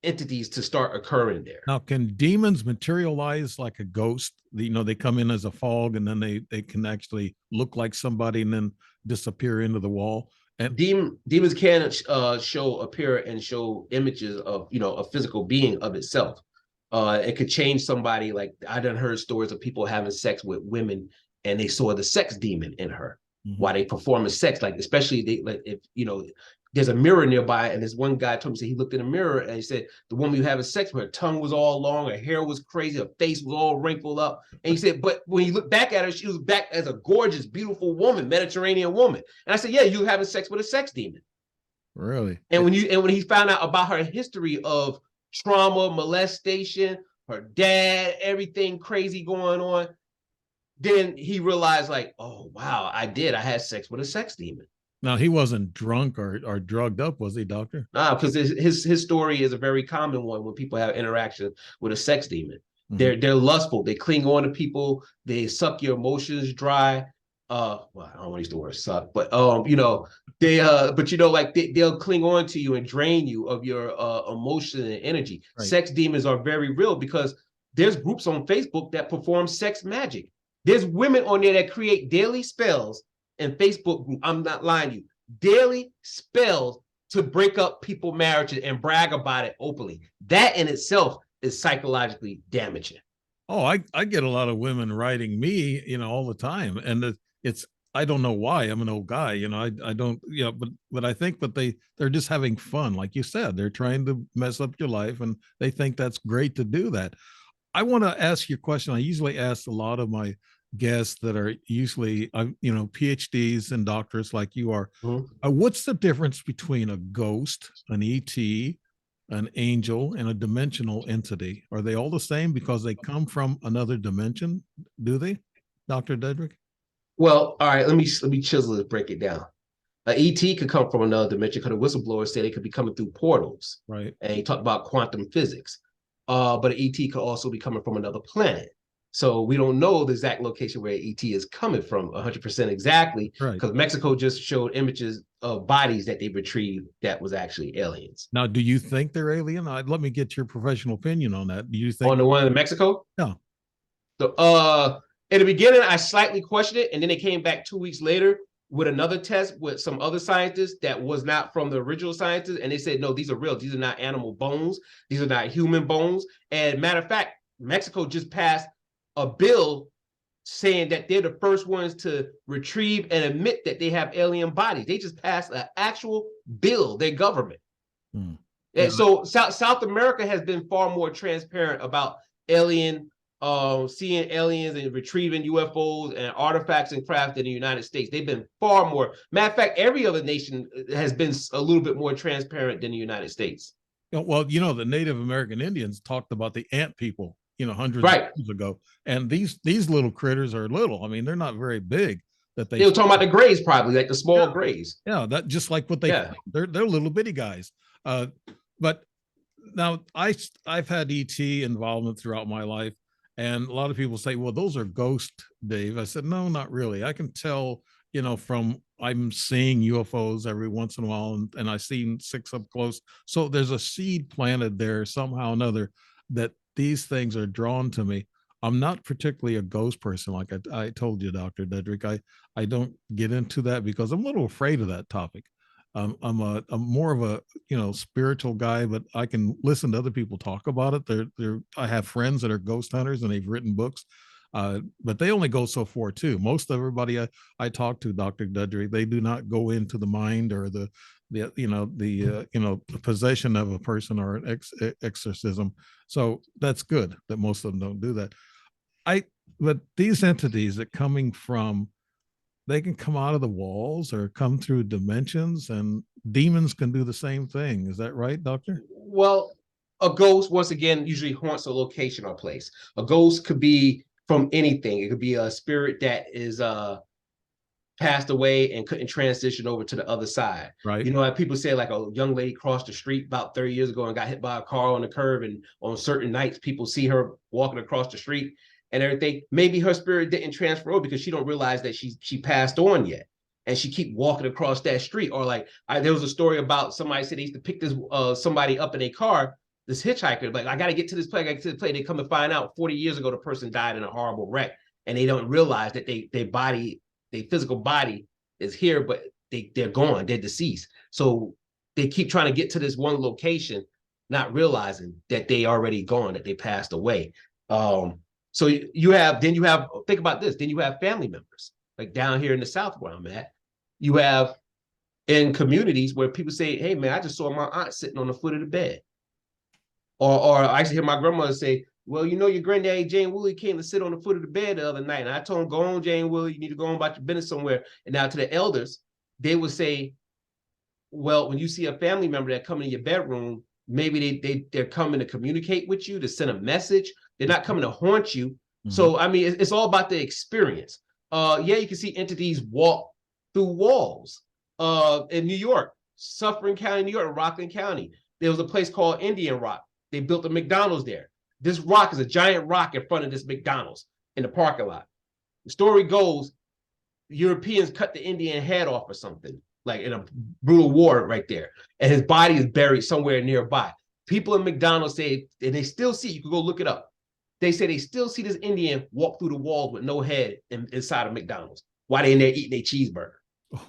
entities to start occurring there. Now, can demons materialize like a ghost? You know, they come in as a fog, and then they can actually look like somebody and then disappear into the wall. And demons can appear and show images of, you know, a physical being of itself. It could change somebody. Like I done heard stories of people having sex with women and they saw the sex demon in her while they performing sex. Like, especially like if, you know, there's a mirror nearby, and this one guy told me, he looked in the mirror and he said the woman you having sex with, her tongue was all long, her hair was crazy, her face was all wrinkled up. And he said, but when you look back at her, she was back as a gorgeous, beautiful woman, Mediterranean woman. And I said, yeah, you having sex with a sex demon. Really? And when he found out about her history of trauma, molestation, her dad, everything crazy going on, then he realized, like, oh wow, I had sex with a sex demon. Now, he wasn't drunk or drugged up, was he, doctor? Nah, because his story is a very common one when people have interaction with a sex demon. They're lustful, they cling on to people, they suck your emotions dry. Well, I don't want to use the word suck, but you know, but you know, like they'll cling on to you and drain you of your emotion and energy. Right. Sex demons are very real because there's groups on Facebook that perform sex magic. There's women on there that create daily spells in Facebook group. I'm not lying to you. Daily spells to break up people's marriages and brag about it openly. That in itself is psychologically damaging. Oh, I get a lot of women writing me, you know, all the time, and it's I don't know why. I'm an old guy, you know. I don't, you know, but I think that they're just having fun, like you said. They're trying to mess up your life, and they think that's great to do that. I want to ask you a question. I usually ask a lot of my guests that are usually, you know, PhDs and doctors like you are. What's the difference between a ghost, an ET, an angel, and a dimensional entity? Are they all the same because they come from another dimension? Do they, Dr. Dedrick? Well, all right, let me chisel it, break it down. An ET could come from another dimension because the whistleblowers say they could be coming through portals. Right. And he talked about quantum physics. But an ET could also be coming from another planet. So we don't know the exact location where ET is coming from 100% exactly, because Mexico just showed images of bodies that they retrieved that was actually aliens. Now, do you think they're alien? Let me get your professional opinion on that. Do you think on the one in Mexico? No. So, in the beginning, I slightly questioned it, and then they came back 2 weeks later with another test with some other scientists that was not from the original scientists, and they said, no, these are real. These are not animal bones. These are not human bones. And matter of fact, Mexico just passed a bill saying that they're the first ones to retrieve and admit that they have alien bodies. They just passed an actual bill, their government. And so South America has been far more transparent about seeing aliens and retrieving UFOs and artifacts and craft than the United States. They've been far more. Matter of fact, every other nation has been a little bit more transparent than the United States. Well, you know, the Native American Indians talked about the ant people, you know, hundreds of years ago. And these little critters are little. I mean, they're not very big. That they were talking about the grays, probably like the small grays. Yeah, that just like what they they're little bitty guys. But now I've had ET involvement throughout my life, and a lot of people say, well, those are ghosts, Dave. I said, no, not really. I can tell, you know, from I'm seeing UFOs every once in a while, and I've seen 6 up close. So there's a seed planted there somehow or another that these things are drawn to me. I'm not particularly a ghost person, like I told you, Dr. Dedrick. I don't get into that because I'm a little afraid of that topic. I'm more of a, you know, spiritual guy, but I can listen to other people talk about it. I have friends that are ghost hunters and they've written books, but they only go so far too. Most everybody I talk to, Dr. Dedrick, they do not go into the mind or the the possession of a person or an exorcism. So that's good that most of them don't do that. But these entities that coming from, they can come out of the walls or come through dimensions, and demons can do the same thing. Is that right, Doctor? Well, a ghost, once again, usually haunts a location or place. A ghost could be from anything. It could be a spirit that is passed away and couldn't transition over to the other side. Right. You know, like people say, like a young lady crossed the street about 30 years ago and got hit by a car on the curb, and on certain nights, people see her walking across the street and everything. Maybe her spirit didn't transfer over because she don't realize that she passed on yet, and she keep walking across that street. Or like there was a story about somebody said they used to pick this somebody up in a car, this hitchhiker, like, I got to get to this place, I got to get to the place. They come and find out 40 years ago the person died in a horrible wreck, and they don't realize that their physical body is here, but they're gone, they're deceased. So they keep trying to get to this one location, not realizing that they already gone, that they passed away. So you have, think about this, then you have family members, like down here in the South where I'm at, you have in communities where people say, hey man, I just saw my aunt sitting on the foot of the bed. Or I actually hear my grandmother say, well, you know, your granddaddy Jane Woolley came to sit on the foot of the bed the other night, and I told him, go on, Jane Woolley, you need to go on about your business somewhere. And now to the elders, they would say, well, when you see a family member that come in your bedroom, maybe they're coming to communicate with you, to send a message. They're not coming to haunt you. Mm-hmm. So, I mean, it's all about the experience. Yeah, you can see entities walk through walls. In New York, Suffern County, New York, Rockland County, there was a place called Indian Rock. They built a McDonald's there. This rock is a giant rock in front of this McDonald's in the parking lot. The story goes, Europeans cut the Indian head off or something, like in a brutal war right there. And his body is buried somewhere nearby. People in McDonald's say, and they still see, you can go look it up. They say they still see this Indian walk through the walls with no head inside of McDonald's while they're in there eating their cheeseburger.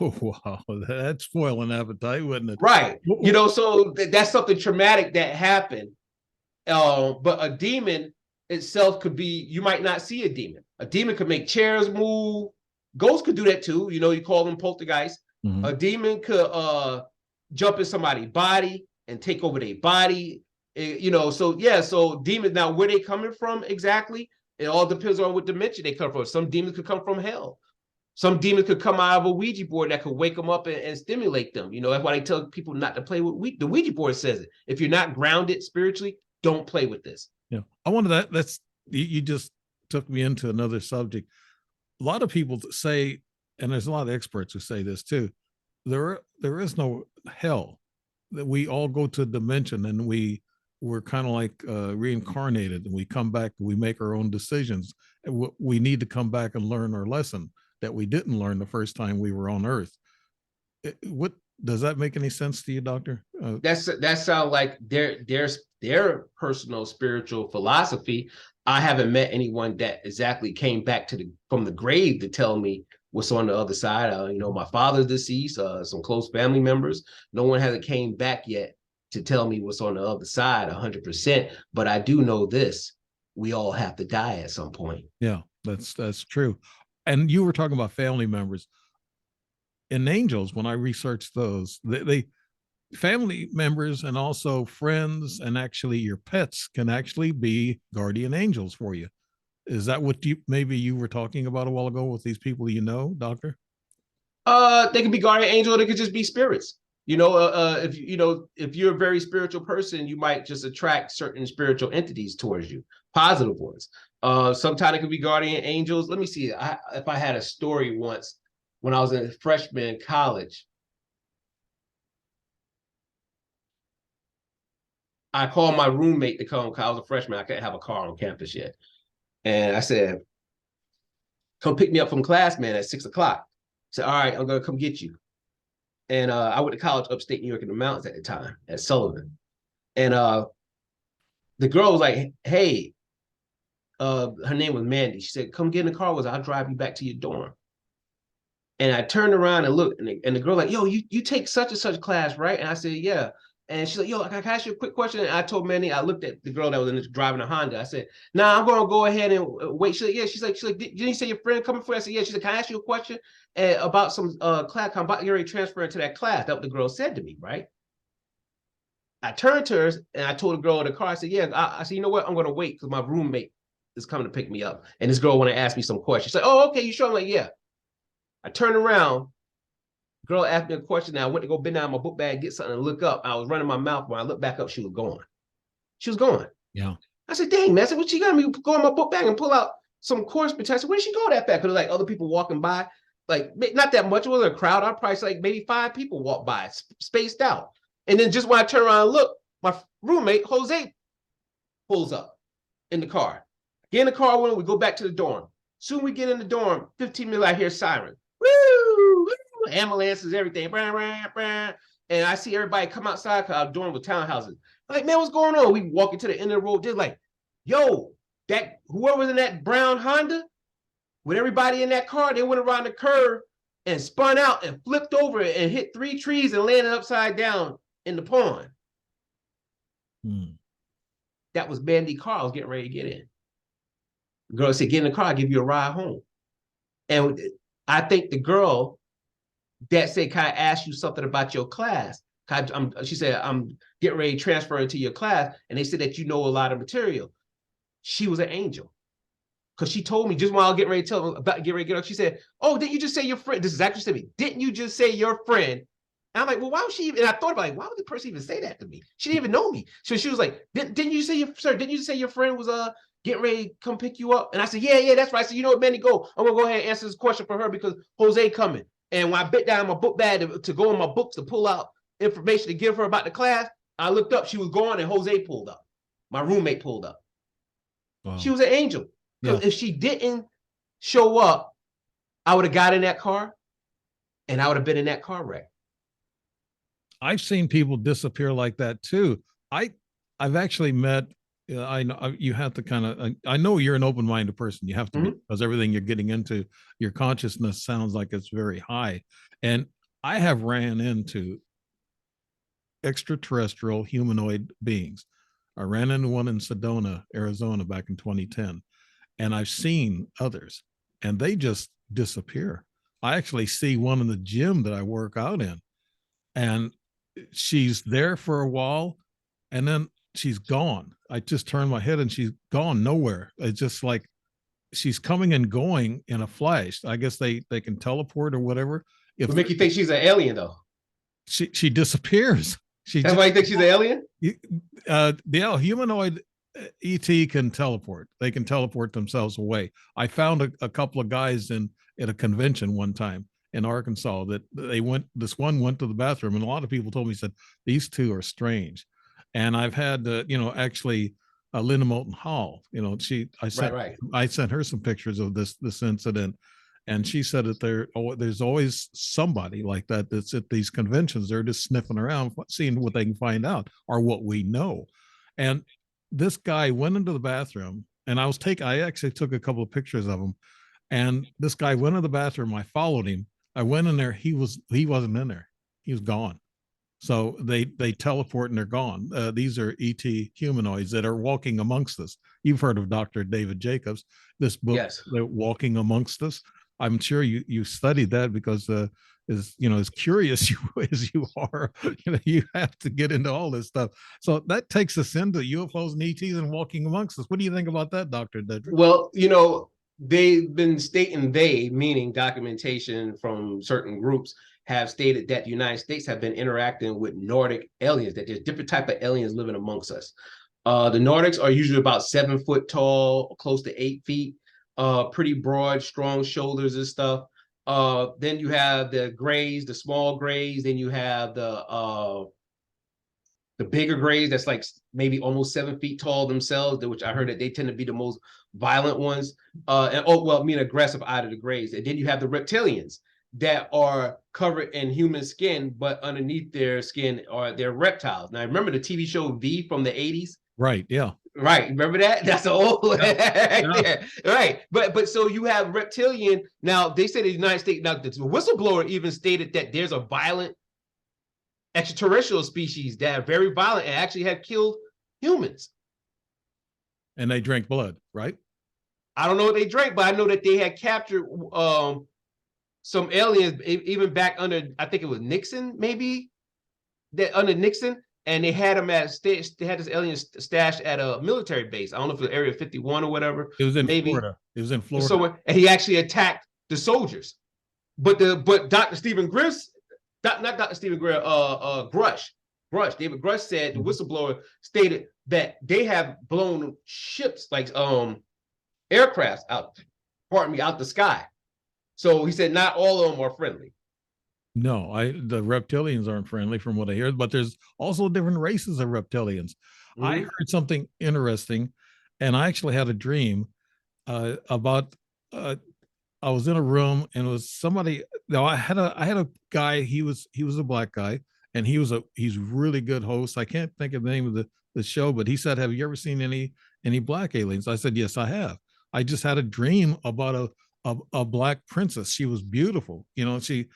Oh, wow. That's spoiling appetite, wouldn't it? Right. You know, so that's something traumatic that happened. But a demon itself could be, you might not see a demon. A demon could make chairs move. Ghosts could do that too. You know, you call them poltergeists. Mm-hmm. A demon could jump in somebody's body and take over their body. You know, so yeah, so demons, now where they coming from exactly, it all depends on what dimension they come from. Some demons could come from hell. Some demons could come out of a Ouija board that could wake them up and stimulate them. You know, that's why they tell people not to play with the Ouija board says it. If you're not grounded spiritually, don't play with this. Yeah, I wanted that's you just took me into another subject. A lot of people say, and there's a lot of experts who say this too, there is no hell. That we all go to a dimension, and we're kind of like reincarnated, and we come back, we make our own decisions. We need to come back and learn our lesson that we didn't learn the first time we were on Earth. What does that make any sense to you, Doctor? That sounds like their personal spiritual philosophy. I haven't met anyone that exactly came back from the grave to tell me what's on the other side. You know, my father's deceased, some close family members. No one hasn't came back yet to tell me what's on the other side 100%. But I do know this: we all have to die at some point. Yeah, that's true. And you were talking about family members. In angels, when I researched those, they family members and also friends and actually your pets can actually be guardian angels for you. Is that what maybe you were talking about a while ago with these people you know, Doctor? They could be guardian angel, or they could just be spirits. You know, if you're a very spiritual person, you might just attract certain spiritual entities towards you, positive ones. Sometimes it could be guardian angels. Let me see if I had a story once when I was a freshman in college. I called my roommate to come, because I was a freshman. I couldn't have a car on campus yet. And I said, come pick me up from class, man, at 6 o'clock. I said, all right, I'm going to come get you. And I went to college upstate New York in the mountains at the time, at Sullivan. And the girl was like, hey, her name was Mandy. She said, come get in the car with us. I'll drive you back to your dorm. And I turned around and looked, and the girl like, yo, you take such and such class, right? And I said, yeah. And she's like, yo, can I ask you a quick question? And I told Manny, I looked at the girl that was driving a Honda. I said, nah, I'm going to go ahead and wait. She's like, yeah. She's like, didn't you say your friend coming for you? I said, yeah. She's like, can I ask you a question about some class? I'm about to get ready to transfer into that class. That's what the girl said to me, right? I turned to her and I told the girl in the car, I said, yeah. I said, you know what? I'm going to wait because my roommate is coming to pick me up. And this girl want to ask me some questions. She's like, oh, okay, you sure? I'm like, yeah. I turned around. Girl asked me a question. Now I went to go bend down my book bag, get something, and look up. I was running my mouth. When I looked back up, she was gone. She was gone. Yeah. I said, dang, man. I said, what she got me go in my book bag and pull out some course material? I said, where'd she go that fast? Because like other people walking by, like not that much. It wasn't a crowd. I probably like maybe 5 people walked by, spaced out. And then just when I turn around and look, my roommate, Jose, pulls up in the car. Get in the car with him, we go back to the dorm. Soon we get in the dorm, 15 minutes, I hear siren. Woo! Ambulances, everything. And I see everybody come outside because our dorm with townhouses. I'm like, man, what's going on? We walk into the end of the road. They're like, yo, that whoever was in that brown Honda, with everybody in that car, they went around the curve and spun out and flipped over and hit 3 trees and landed upside down in the pond. That was Bandy car I was getting ready to get in. The girl said, get in the car, I'll give you a ride home. And I think the girl that said, can I ask you something about your class? She said, I'm getting ready to transfer into your class. And they said that you know a lot of material. She was an angel. Because she told me just while I was getting ready to tell her about to get ready to get up, she said, oh, didn't you just say your friend? This is actually said me. Didn't you just say your friend? And I'm like, well, why would she even? And I thought about like, why would the person even say that to me? She didn't even know me. So she was like, didn't you say your friend was getting ready to come pick you up? And I said, yeah, that's right. I said, you know what, Manny, go. I'm gonna go ahead and answer this question for her because Jose coming. And when I bit down my book bag to go in my books to pull out information to give her about the class, I looked up, she was gone, and Jose pulled up. My roommate pulled up. Wow. She was an angel. Because if she didn't show up, I would have got in that car and I would have been in that car wreck. I've seen people disappear like that too. I've actually met, I know you have to kind of, I know you're an open-minded person. You have to be, because everything you're getting into, your consciousness sounds like it's very high. And I have ran into extraterrestrial humanoid beings. I ran into one in Sedona, Arizona back in 2010. And I've seen others and they just disappear. I actually see one in the gym that I work out in, and she's there for a while and then she's gone. I just turn my head and she's gone nowhere. It's just like she's coming and going in a flash. I guess they can teleport or whatever. What make you think she's an alien though? She disappears. That's why you think she's an alien? Yeah, humanoid ET can teleport. They can teleport themselves away. I found a couple of guys at a convention one time in Arkansas that this one went to the bathroom, and a lot of people told me, said, these two are strange. And I've had, actually Linda Moulton Hall, I sent her some pictures of this incident. And she said that there's always somebody like that that's at these conventions. They're just sniffing around, seeing what they can find out or what we know. And this guy went into the bathroom, and I actually took a couple of pictures of him. And this guy went to the bathroom. I followed him. I went in there. He wasn't in there. He was gone. So they teleport and they're gone. These are ET humanoids that are walking amongst us. You've heard of Dr. David Jacobs, this book, yes. They're walking amongst us. I'm sure you studied that because as curious as you are, you have to get into all this stuff. So that takes us into UFOs and ETs and walking amongst us. What do you think about that, Dr. Dedrick? Well, they've been stating, meaning documentation from certain groups, have stated that the United States have been interacting with Nordic aliens, that there's different type of aliens living amongst us. The Nordics are usually about 7 foot tall, close to 8 feet. Pretty broad, strong shoulders and stuff. Then you have the grays, the small grays. Then you have the bigger grays that's like maybe almost 7 feet tall themselves, which I heard that they tend to be the most violent ones. Aggressive out of the grays. And then you have the reptilians that are covered in human skin, but underneath their skin are their reptiles. Now, remember the TV show V from the 80s? Right, yeah. Right, remember that? That's an old yeah. Right. But so you have reptilian. Now they say the United States, now the whistleblower even stated that there's a violent extraterrestrial species that are very violent and actually have killed humans. And they drink blood, right? I don't know what they drank, but I know that they had captured some aliens even back under, I think it was Nixon, maybe, that under Nixon, and they had them they had this alien stashed at a military base. I don't know if it was Area 51 or whatever. It was in Florida. It was in Florida. So, and he actually attacked the soldiers. But Dr. Stephen Greer, not Dr. Stephen Greer, David Grush said, the whistleblower stated that they have blown ships, like aircrafts out the sky. So he said not all of them are friendly. No, the reptilians aren't friendly from what I hear, but there's also different races of reptilians. I heard something interesting, and I actually had a dream about I was in a room and it was somebody. No, I had a guy. He was a black guy, and he's a really good host. I can't think of the name of the show, but he said, "Have you ever seen any black aliens?" I said, "Yes, I have." I just had a dream about a black princess. She was beautiful, you know. She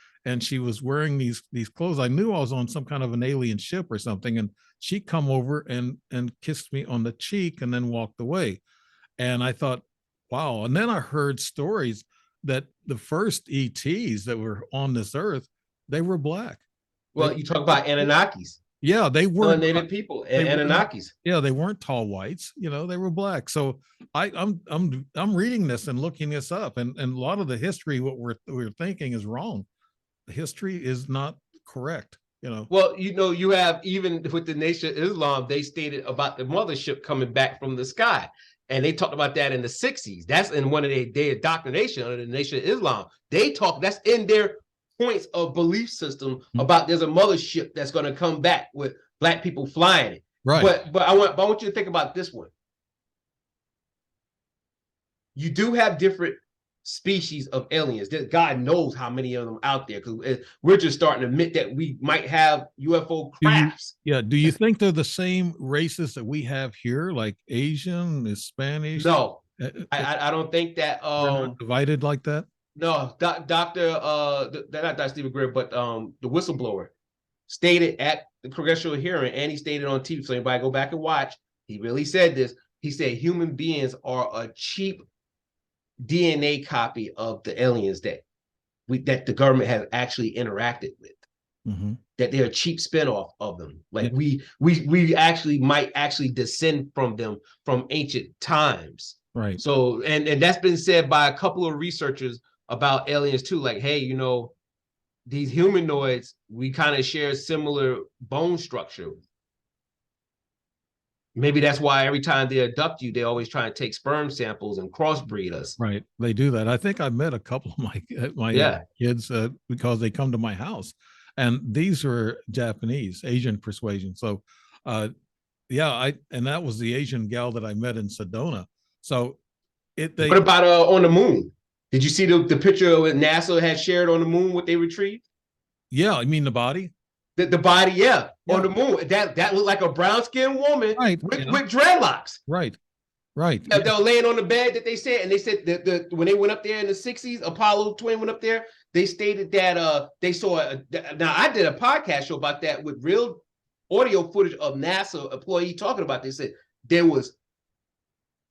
was wearing these clothes. I knew I was on some kind of an alien ship or something, and she come over and kissed me on the cheek and then walked away. And I thought, wow. And then I heard stories that the first ETs that were on this earth, they were black. Well, you talk about Anunnakis. Yeah, they were native people, Anunnakis. Yeah, they weren't tall whites, you know, they were black. So I'm reading this and looking this up, and a lot of the history, what we're thinking is wrong. The history is not correct, you know. Well, you know, you have, even with the Nation of Islam, they stated about the mothership coming back from the sky. And they talked about that in the 60s. That's in one of their indoctrination under the Nation of Islam. They talk, that's in their points of belief system about there's a mothership that's going to come back with black people flying it. Right. But I want you to think about this one. You do have different species of aliens. God knows how many of them out there, because we're just starting to admit that we might have UFO crafts. Do you think they're the same races that we have here, like Asian, Spanish? No, I don't think that not divided like that. No, not Dr. Stephen Greer, but the whistleblower stated at the congressional hearing, and he stated on TV, so anybody go back and watch, he really said this. He said human beings are a cheap DNA copy of the aliens that the government has actually interacted with. That they're a cheap spinoff of them. Like we actually might descend from them from ancient times. Right. So and that's been said by a couple of researchers about aliens too. Like, hey, you know, these humanoids, we kind of share similar bone structure. Maybe that's why every time they abduct you, they always try to take sperm samples and crossbreed us. Right. They do that. I think I met a couple of my kids because they come to my house, and these are Japanese, Asian persuasion. So, and that was the Asian gal that I met in Sedona. So, what about on the moon? Did you see the picture of what NASA had shared on the moon? What they retrieved? Yeah, I mean the body. The body, on the moon. That looked like a brown-skinned woman with dreadlocks. Right. They were laying on the bed, that they said, and they said that when they went up there in the 60s, Apollo 20 went up there, they stated that they saw now I did a podcast show about that with real audio footage of NASA employee talking about this. They said there was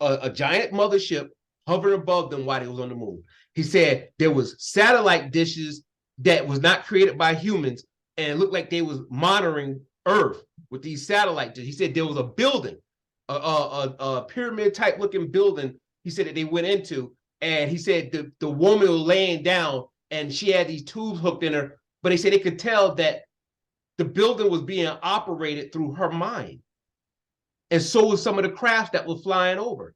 a giant mothership hovering above them while they was on the moon. He said there was satellite dishes that was not created by humans, and it looked like they was monitoring Earth with these satellites. He said there was a building, a pyramid type looking building. He said that they went into, and he said the woman was laying down and she had these tubes hooked in her, but he said they could tell that the building was being operated through her mind. And so was some of the crafts that were flying over.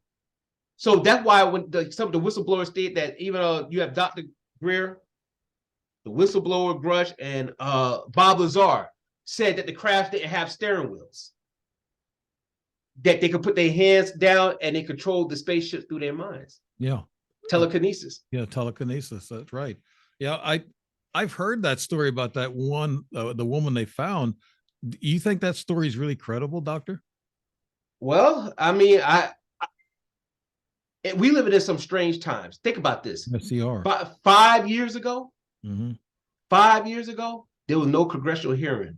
So that's why when some of the whistleblowers state that, even you have Dr. Greer, the whistleblower Grush, and Bob Lazar said that the crafts didn't have steering wheels, that they could put their hands down and they controlled the spaceship through their minds. Yeah. Telekinesis. Yeah, telekinesis. That's right. Yeah, I've heard that story about that one, the woman they found. Do you think that story is really credible, Doctor? Well, I mean, we live in some strange times. Think about this. Yes, you are. 5 years ago, 5 years ago, there was no congressional hearing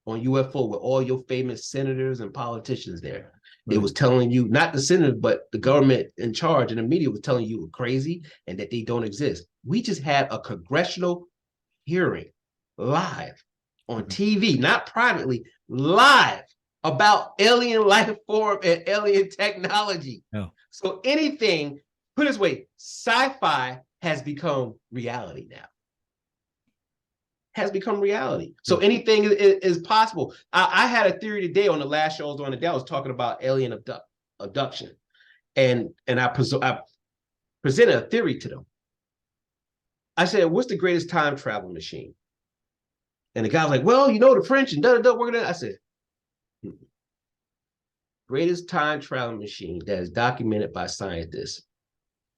on UFO with all your famous senators and politicians there. Right. It was telling you, not the senator, but the government in charge and the media was telling you were crazy and that they don't exist. We just had a congressional hearing live on TV, not privately, live about alien life form and alien technology. Yeah. So anything, put it this way, sci-fi has become reality now. Has become reality. So anything is possible. I had a theory today on the last show I was on today. I was talking about alien abduction. And I presented a theory to them. I said, what's the greatest time travel machine? And the guy was like, well, you know, the French and da-da-da, we're gonna. I said, greatest time travel machine that is documented by scientists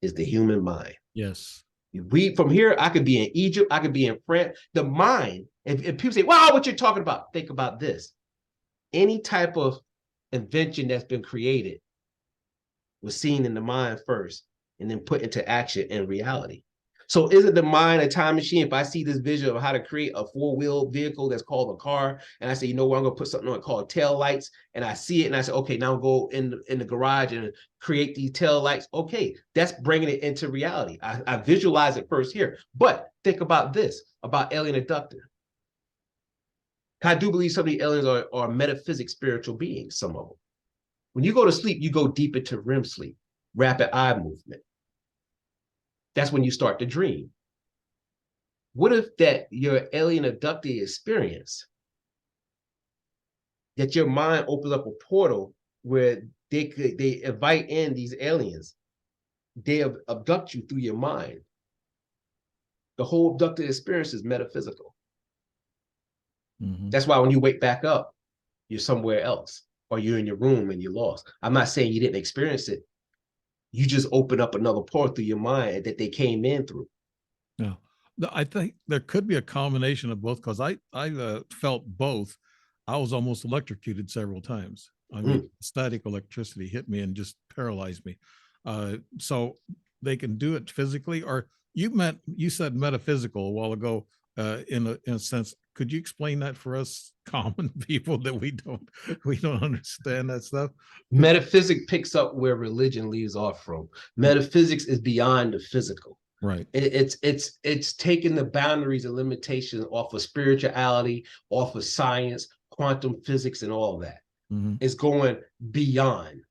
is the human mind. Yes. We from here, I could be in Egypt, I could be in France. The mind, if people say, wow, what you're talking about, think about this. Any type of invention that's been created was seen in the mind first and then put into action in reality. So is it the mind a time machine? If I see this vision of how to create a four-wheel vehicle that's called a car, and I say, you know what, I'm gonna put something on it called tail lights, and I see it, and I say, okay, now I'll go in the garage and create these tail lights. Okay, that's bringing it into reality. I visualize it first here. But think about this, about alien abduction. I do believe some of the aliens are metaphysic spiritual beings, some of them. When you go to sleep, you go deep into REM sleep, rapid eye movement. That's when you start to dream. What if that your alien abductee experience, that your mind opens up a portal where they invite in these aliens, they abduct you through your mind. The whole abducted experience is metaphysical. Mm-hmm. That's why when you wake back up, you're somewhere else, or you're in your room and you're lost. I'm not saying you didn't experience it. You just open up another portal through your mind that they came in through. Yeah, I think there could be a combination of both, because I felt both. I was almost electrocuted several times. I mean, static electricity hit me and just paralyzed me. So they can do it physically, or you said metaphysical a while ago. In a sense, could you explain that for us common people that we don't understand that stuff? Metaphysics picks up where religion leaves off from. Metaphysics is beyond the physical. Right. It's taking the boundaries and limitations off of spirituality, off of science, quantum physics, and all that. Mm-hmm. It's going beyond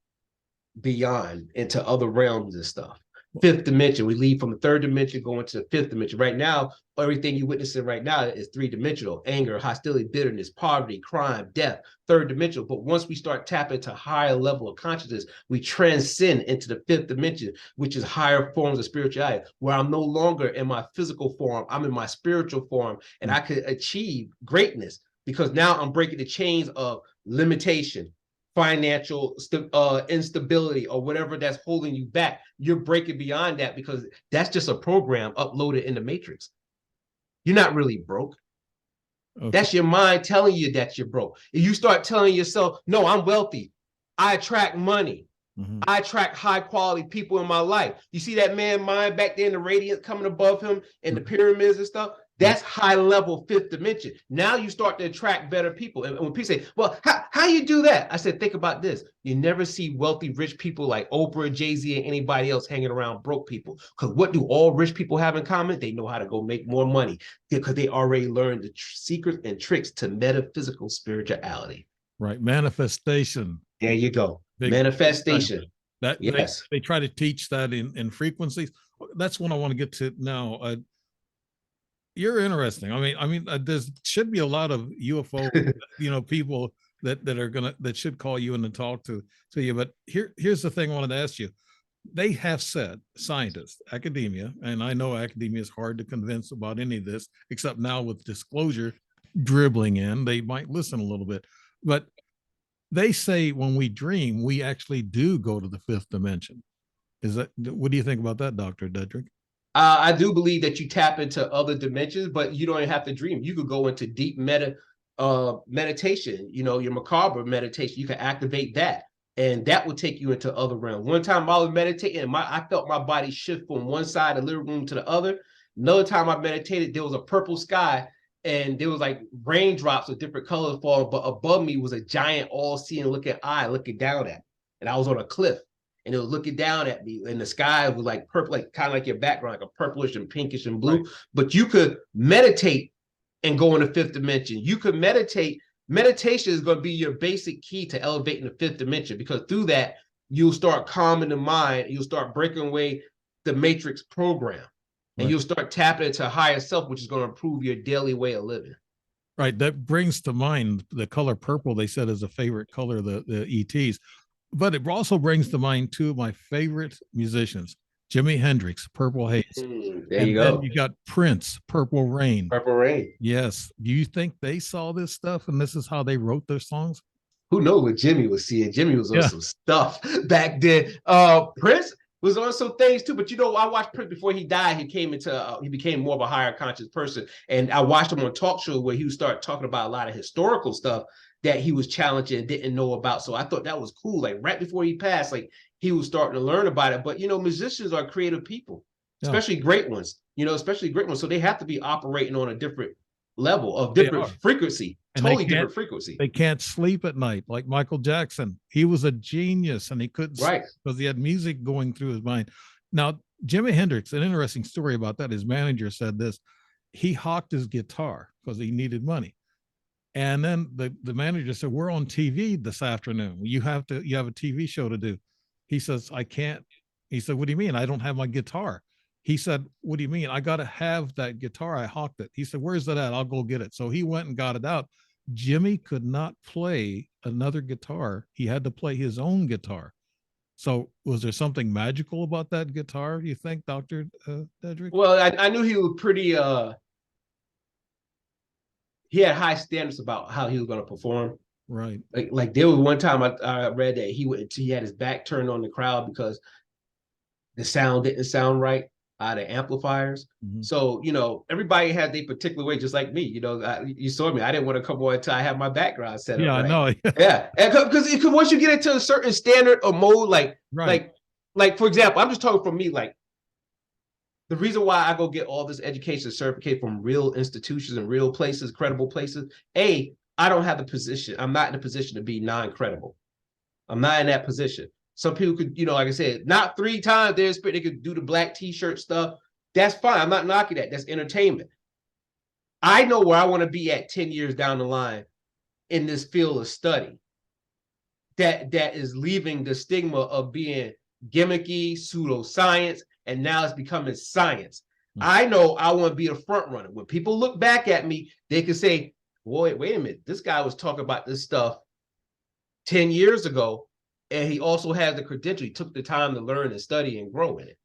into other realms and stuff. Fifth dimension, we leave from the third dimension going to the fifth dimension. Right now, everything you're witnessing right now is three-dimensional: anger, hostility, bitterness, poverty, crime, death, third dimensional. But once we start tapping into a higher level of consciousness, we transcend into the fifth dimension, which is higher forms of spirituality, where I'm no longer in my physical form, I'm in my spiritual form, and I could achieve greatness, because now I'm breaking the chains of limitation, financial instability, or whatever that's holding you back. You're breaking beyond that, because that's just a program uploaded in the matrix. You're not really broke. Okay. That's your mind telling you that you're broke. If you start telling yourself, no, I'm wealthy, I attract money, I attract high quality people in my life. You see that man mind back there in the radiance coming above him and the pyramids and stuff? That's high level fifth dimension. Now you start to attract better people. And when people say, well, how you do that? I said, think about this. You never see wealthy, rich people like Oprah, Jay-Z, and anybody else hanging around broke people. Because what do all rich people have in common? They know how to go make more money, because they already learned the secrets and tricks to metaphysical spirituality. Right. Manifestation. There you go. Manifestation. That yes. They try to teach that in frequencies. That's what I want to get to now. You're interesting. I mean, there should be a lot of UFO, people that should call you in and talk to you. But here's the thing I wanted to ask you. They have said, scientists, academia, and I know academia is hard to convince about any of this, except now with disclosure dribbling in, they might listen a little bit. But they say when we dream, we actually do go to the fifth dimension. What do you think about that, Dr. Dedrick? I do believe that you tap into other dimensions, but you don't even have to dream. You could go into deep meditation, your macabre meditation. You can activate that, and that will take you into other realms. One time I was meditating, and I felt my body shift from one side of the living room to the other. Another time I meditated, there was a purple sky, and there was like raindrops of different colors falling, but above me was a giant all-seeing looking eye looking down at me. And I was on a cliff, and it was looking down at me, and the sky was like purple, like kind of like your background, like a purplish and pinkish and blue. Right. But you could meditate and go in the fifth dimension. You could meditate. Meditation is going to be your basic key to elevating the fifth dimension, because through that, you'll start calming the mind, and you'll start breaking away the matrix program. And you'll start tapping into higher self, which is going to improve your daily way of living. Right. That brings to mind the color purple, they said, is a favorite color, the ETs. But it also brings to mind two of my favorite musicians, Jimi Hendrix, Purple Haze. There you go. Then you got Prince, Purple Rain. Purple Rain. Yes. Do you think they saw this stuff and this is how they wrote their songs? Who knows what Jimmy was seeing? Jimmy was on some stuff back then. Prince was on some things too, but I watched Prince before he died. He became more of a higher conscious person, and I watched him on talk shows where he would start talking about a lot of historical stuff that he was challenging and didn't know about. So I thought that was cool. Like right before he passed, like he was starting to learn about it. But musicians are creative people, especially great ones. So they have to be operating on a different level of different frequency. Totally different frequency. They can't sleep at night like Michael Jackson. He was a genius, and he couldn't sleep because he had music going through his mind. Now, Jimi Hendrix, an interesting story about that. His manager said this: he hawked his guitar because he needed money. And then the manager said, "We're on TV this afternoon. You have a TV show to do." He says, "I can't." He said, "What do you mean? I don't have my guitar." He said, "What do you mean? I got to have that guitar. I hawked it." He said, "Where's that at? I'll go get it." So he went and got it out. Jimmy could not play another guitar. He had to play his own guitar. So was there something magical about that guitar, you think, Dr. Dedrick? Well, I knew he was pretty, he had high standards about how he was going to perform. Right. Like there was one time I read that he had his back turned on the crowd because the sound didn't sound right out of amplifiers. Mm-hmm. So, everybody had their particular way, just like me. You saw me. I didn't want to come on until I had my background set up. Yeah, right. I know. Yeah. Because once you get into a certain standard or mode, like for example, I'm just talking from me, like the reason why I go get all this education certificate from real institutions and real places, credible places. I don't have the position. I'm not in a position to be non-credible. I'm not in that position. Some people could, like I said, not 3 times their spirit, they could do the black t-shirt stuff. That's fine. I'm not knocking that. That's entertainment. I know where I want to be at 10 years down the line in this field of study that is leaving the stigma of being gimmicky, pseudoscience, and now it's becoming science. Mm-hmm. I know I want to be a front runner. When people look back at me, they can say, "Boy, wait a minute, this guy was talking about this stuff 10 years ago. And he also has the credential. He took the time to learn and study and grow in it,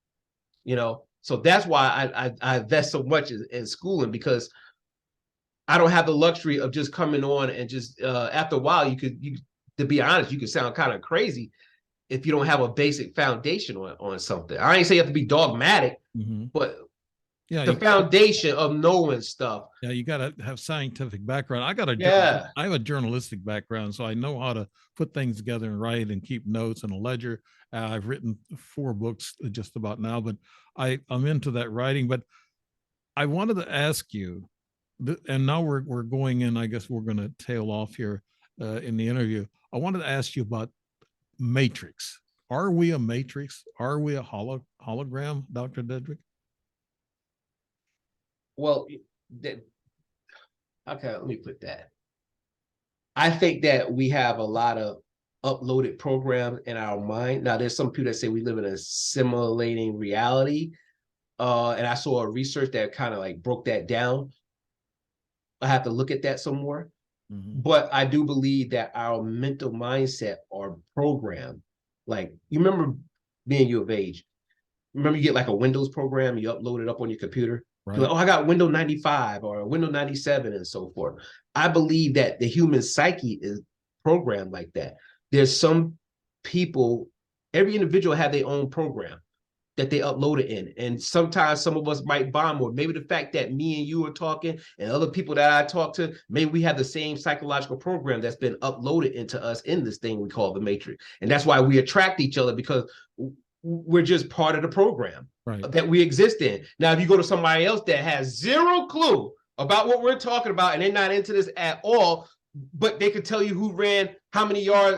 So that's why I invest so much in schooling, because I don't have the luxury of just coming on and just after a while, to be honest, you could sound kind of crazy if you don't have a basic foundation on something. I ain't say you have to be dogmatic, but the foundation of knowing stuff. Yeah, you got to have scientific background. I have a journalistic background, so I know how to put things together and write and keep notes and a ledger. I've written 4 books just about now, but I'm into that writing. But I wanted to ask you, and now we're going in, I guess we're going to tail off here in the interview. I wanted to ask you about Matrix. Are we a Matrix? Are we a hologram, Dr. Dedrick? Well, okay, let me put that. I think that we have a lot of uploaded programs in our mind. Now, there's some people that say we live in a simulating reality. And I saw a research that kind of like broke that down. I have to look at that some more. Mm-hmm. But I do believe that our mental mindset are programmed. Like, you remember being you of age. Remember you get like a Windows program, you upload it up on your computer. Right. Like, I got Windows 95 or Windows 97 and so forth. I believe that the human psyche is programmed like that. There's some people, every individual have their own program that they upload it in. And sometimes some of us might bond more. Maybe the fact that me and you are talking and other people that I talk to, maybe we have the same psychological program that's been uploaded into us in this thing we call the Matrix. And that's why we attract each other, because we're just part of the program that we exist in. Now, if you go to somebody else that has zero clue about what we're talking about, and they're not into this at all, but they could tell you who ran how many yards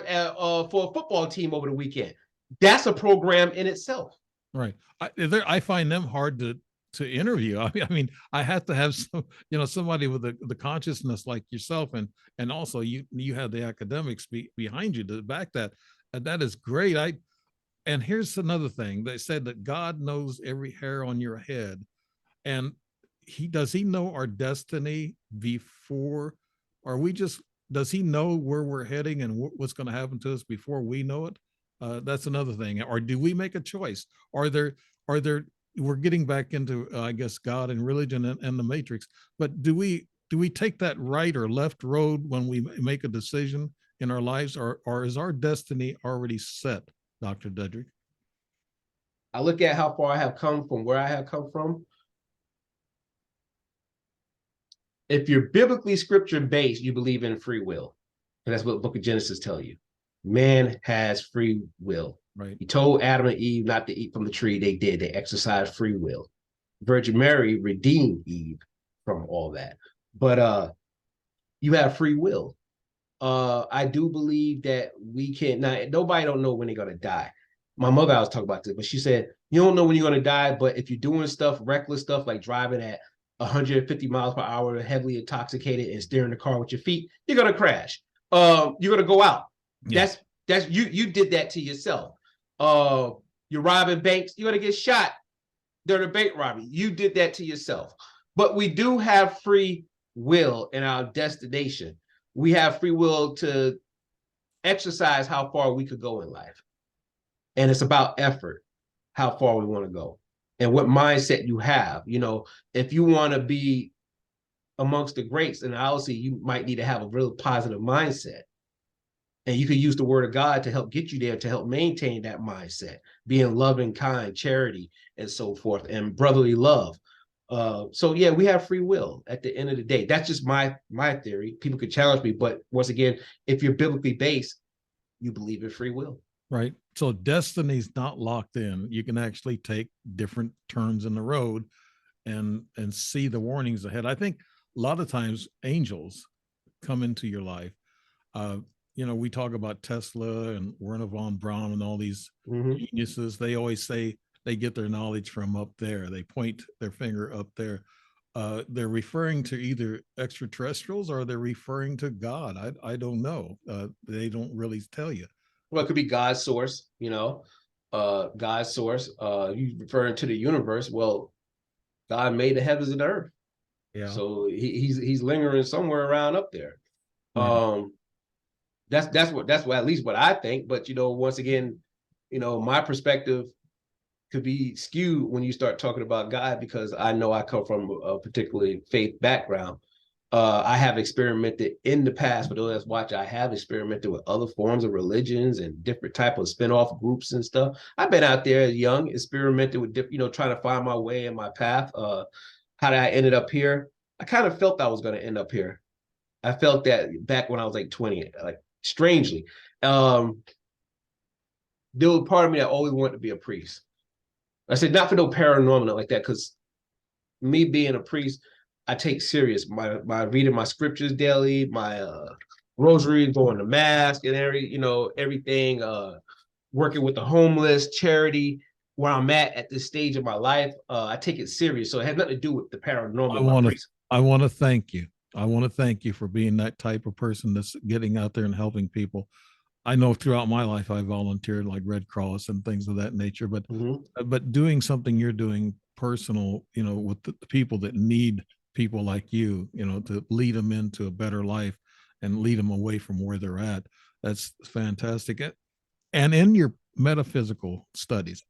for a football team over the weekend. That's a program in itself. Right. I find them hard to interview. I mean, I have to have some, somebody with the consciousness like yourself, and also you have the academics behind you to back that. And that is great. And here's another thing. They said that God knows every hair on your head, and does he know our destiny before, does he know where we're heading and what's going to happen to us before we know it? That's another thing. Or do we make a choice? Are there, we're getting back into, I guess, God and religion and the matrix, but do we take that right or left road when we make a decision in our lives, or is our destiny already set, Dr. Dedrick? I look at how far I have come from where I have come from. If you're biblically scripture-based, you believe in free will. And that's what the book of Genesis tells you. Man has free will. Right. He told Adam and Eve not to eat from the tree. They did. They exercised free will. Virgin Mary redeemed Eve from all that. But you have free will. I do believe that we can. Now, nobody don't know when they're going to die. My mother, I was talking about this, but she said, you don't know when you're going to die, but if you're doing stuff, reckless stuff, like driving at 150 miles per hour, heavily intoxicated, and steering the car with your feet, you're going to crash. You're going to go out. Yeah. That's you did that to yourself. You're robbing banks, you're going to get shot during a bank robbery. You did that to yourself. But we do have free will in our destination. We have free will to exercise how far we could go in life. And it's about effort, how far we want to go, and what mindset you have. If you want to be amongst the greats, and obviously you might need to have a really positive mindset. And you can use the word of God to help get you there, to help maintain that mindset, being loving, kind, charity, and so forth, and brotherly love. So yeah, we have free will at the end of the day. That's just my theory. People could challenge me, but once again, if you're biblically based, you believe in free will. Right. So destiny's not locked in. You can actually take different turns in the road and see the warnings ahead. I think a lot of times angels come into your life. We talk about Tesla and Werner von Braun and all these geniuses. They always say they get their knowledge from up there. They point their finger up there. They're referring to either extraterrestrials or they're referring to God. I don't know. They don't really tell you. Well, it could be God's source, God's source. You referring to the universe. Well, God made the heavens and the earth. Yeah. So he's lingering somewhere around up there. Right. That's what at least what I think. But once again, my perspective could be skewed when you start talking about God, because I know I come from a particularly faith background. I have experimented in the past, for those that's watching, I have experimented with other forms of religions and different type of spin-off groups and stuff. I've been out there young, experimented with, trying to find my way in my path. How did I ended up here? I kind of felt I was going to end up here. I felt that back when I was like 20, like strangely. There was part of me that always wanted to be a priest. I said, not for no paranormal like that, because me being a priest, I take serious my reading my scriptures daily, my rosary, going to mass, and everything, working with the homeless, charity, where I'm at this stage of my life. I take it serious. So it has nothing to do with the paranormal. I want to thank you. I want to thank you for being that type of person that's getting out there and helping people. I know throughout my life, I volunteered like Red Cross and things of that nature, but doing something you're doing personal, with the people that need people like you, to lead them into a better life and lead them away from where they're at. That's fantastic. And in your metaphysical studies,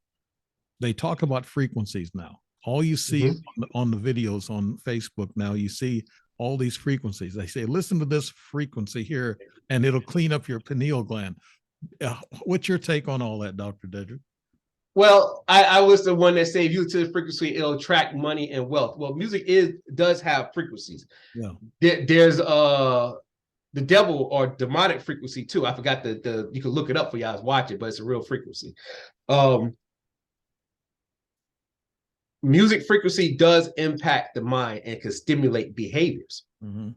they talk about frequencies now. All you see on the videos on Facebook now, you see all these frequencies. They say, listen to this frequency here, and it'll clean up your pineal gland. What's your take on all that, Dr. Dedrick? Well, I was the one that said, if you to the frequency, it'll attract money and wealth. Well, music does have frequencies. Yeah. There's the devil or demonic frequency too. I forgot you can look it up for y'all watching, but it's a real frequency. music frequency does impact the mind and can stimulate behaviors. Mm-hmm.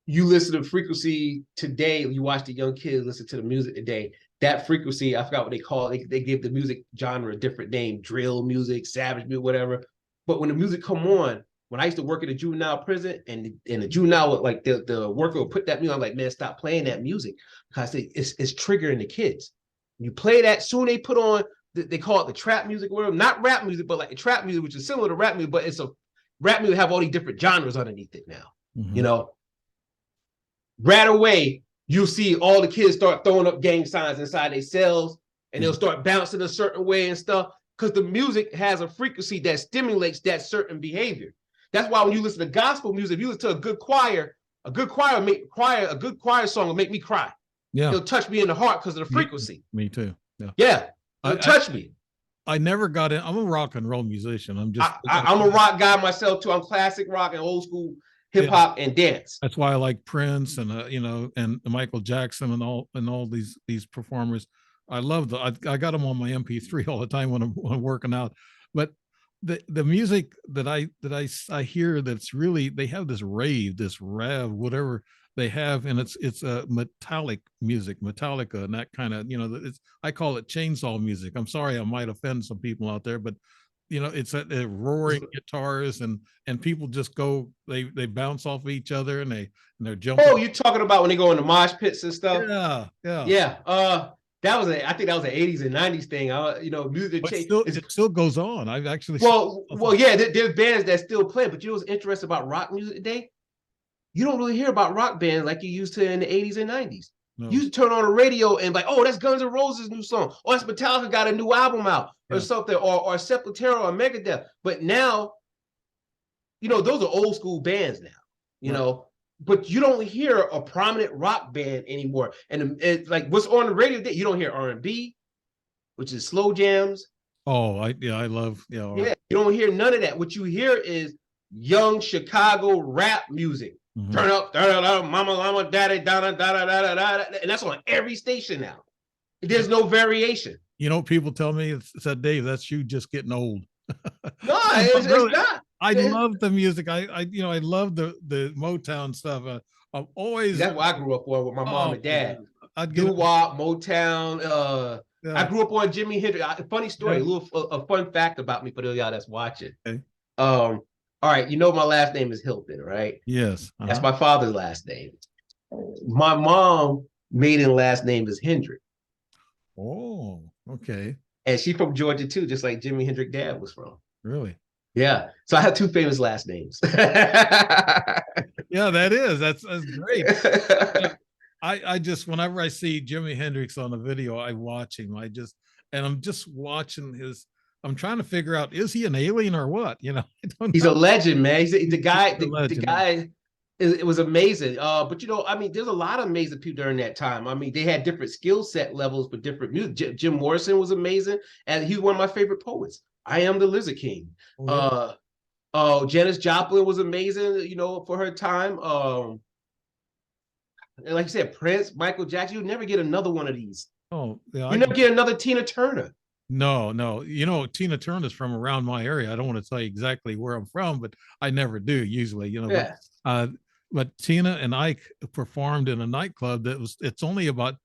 You listen to frequency today, you watch the young kids listen to the music today, that frequency, I forgot what they call it. They give the music genre a different name, drill music, savage music, whatever. But when the music come on, when I used to work at a juvenile prison and the juvenile, like the worker would put that music, I'm like, man, stop playing that music because it's triggering the kids. You play that, soon they put on, they call it the trap music, whatever, not rap music, but like the trap music, which is similar to rap music, but it's a rap music have all these different genres underneath it now, you know? Right away, you see all the kids start throwing up gang signs inside their cells, and they'll start bouncing a certain way and stuff, because the music has a frequency that stimulates that certain behavior. That's why when you listen to gospel music, if you listen to a good choir song will make me cry. Yeah. It'll touch me in the heart because of the frequency. Me too. Yeah. Yeah. It'll touch me. I never got in. I'm a rock and roll musician. I'm a rock guy myself too. I'm classic rock and old school hip hop and dance. That's why I like Prince and and Michael Jackson and all these performers. I love I got them on my MP3 all the time when I'm working out. But the music that I hear, that's really, they have this rave, this rev, whatever they have, and it's a metallic music, Metallica, and that kind of, I call it chainsaw music. I'm sorry, I might offend some people out there, but it's a roaring guitars and people just go, they bounce off of each other and they're jumping. Oh, you're talking about when they go in the mosh pits and stuff? Yeah. I think that was an 80s and 90s thing. Music it still goes on. I've actually there's bands that still play, but what's interesting about rock music today? You don't really hear about rock bands like you used to in the 80s and 90s. No. You used to turn on the radio and like, oh, that's Guns N' Roses' new song. Oh, that's Metallica got a new album out or something, or Sepultura or Megadeth. But now, those are old school bands now, but you don't hear a prominent rock band anymore. And it's like what's on the radio, you don't hear R&B, which is slow jams. Oh, I love, you don't hear none of that. What you hear is young Chicago rap music. Mm-hmm. Turn up, mama, llama, daddy, da da da da da, and that's on every station now. There's no variation. People tell me it's that, Dave, that's you just getting old. No, it's not. I love the music. I love the Motown stuff. I've always. That's what I grew up on with my mom and dad. Doo-wop, Motown. I grew up on Jimi Hendrix. Funny story, a fun fact about me for those y'all that's watching. Okay. All right, my last name is Hilton, right? Yes. Uh-huh. That's my father's last name. My mom maiden last name is Hendrick. Oh, okay. And she's from Georgia too, just like Jimi Hendrix dad was from. Really? Yeah. So I have two famous last names. Yeah, that's great. I just, whenever I see Jimi Hendrix on a video, I watch him. I'm just watching I'm trying to figure out, is he an alien or what? I don't know. He's a legend, man. The guy, it was amazing. But there's a lot of amazing people during that time. They had different skill set levels for different music. Jim Morrison was amazing, and he's one of my favorite poets. I Am the Lizard King. Janis Joplin was amazing, for her time. And like you said, Prince, Michael Jackson. You'd never get another one of these. Oh, yeah. You never get another Tina Turner. No. Tina Turner's from around my area. I don't want to tell you exactly where I'm from, but I never do usually, Yeah. But Tina and Ike performed in a nightclub it's only about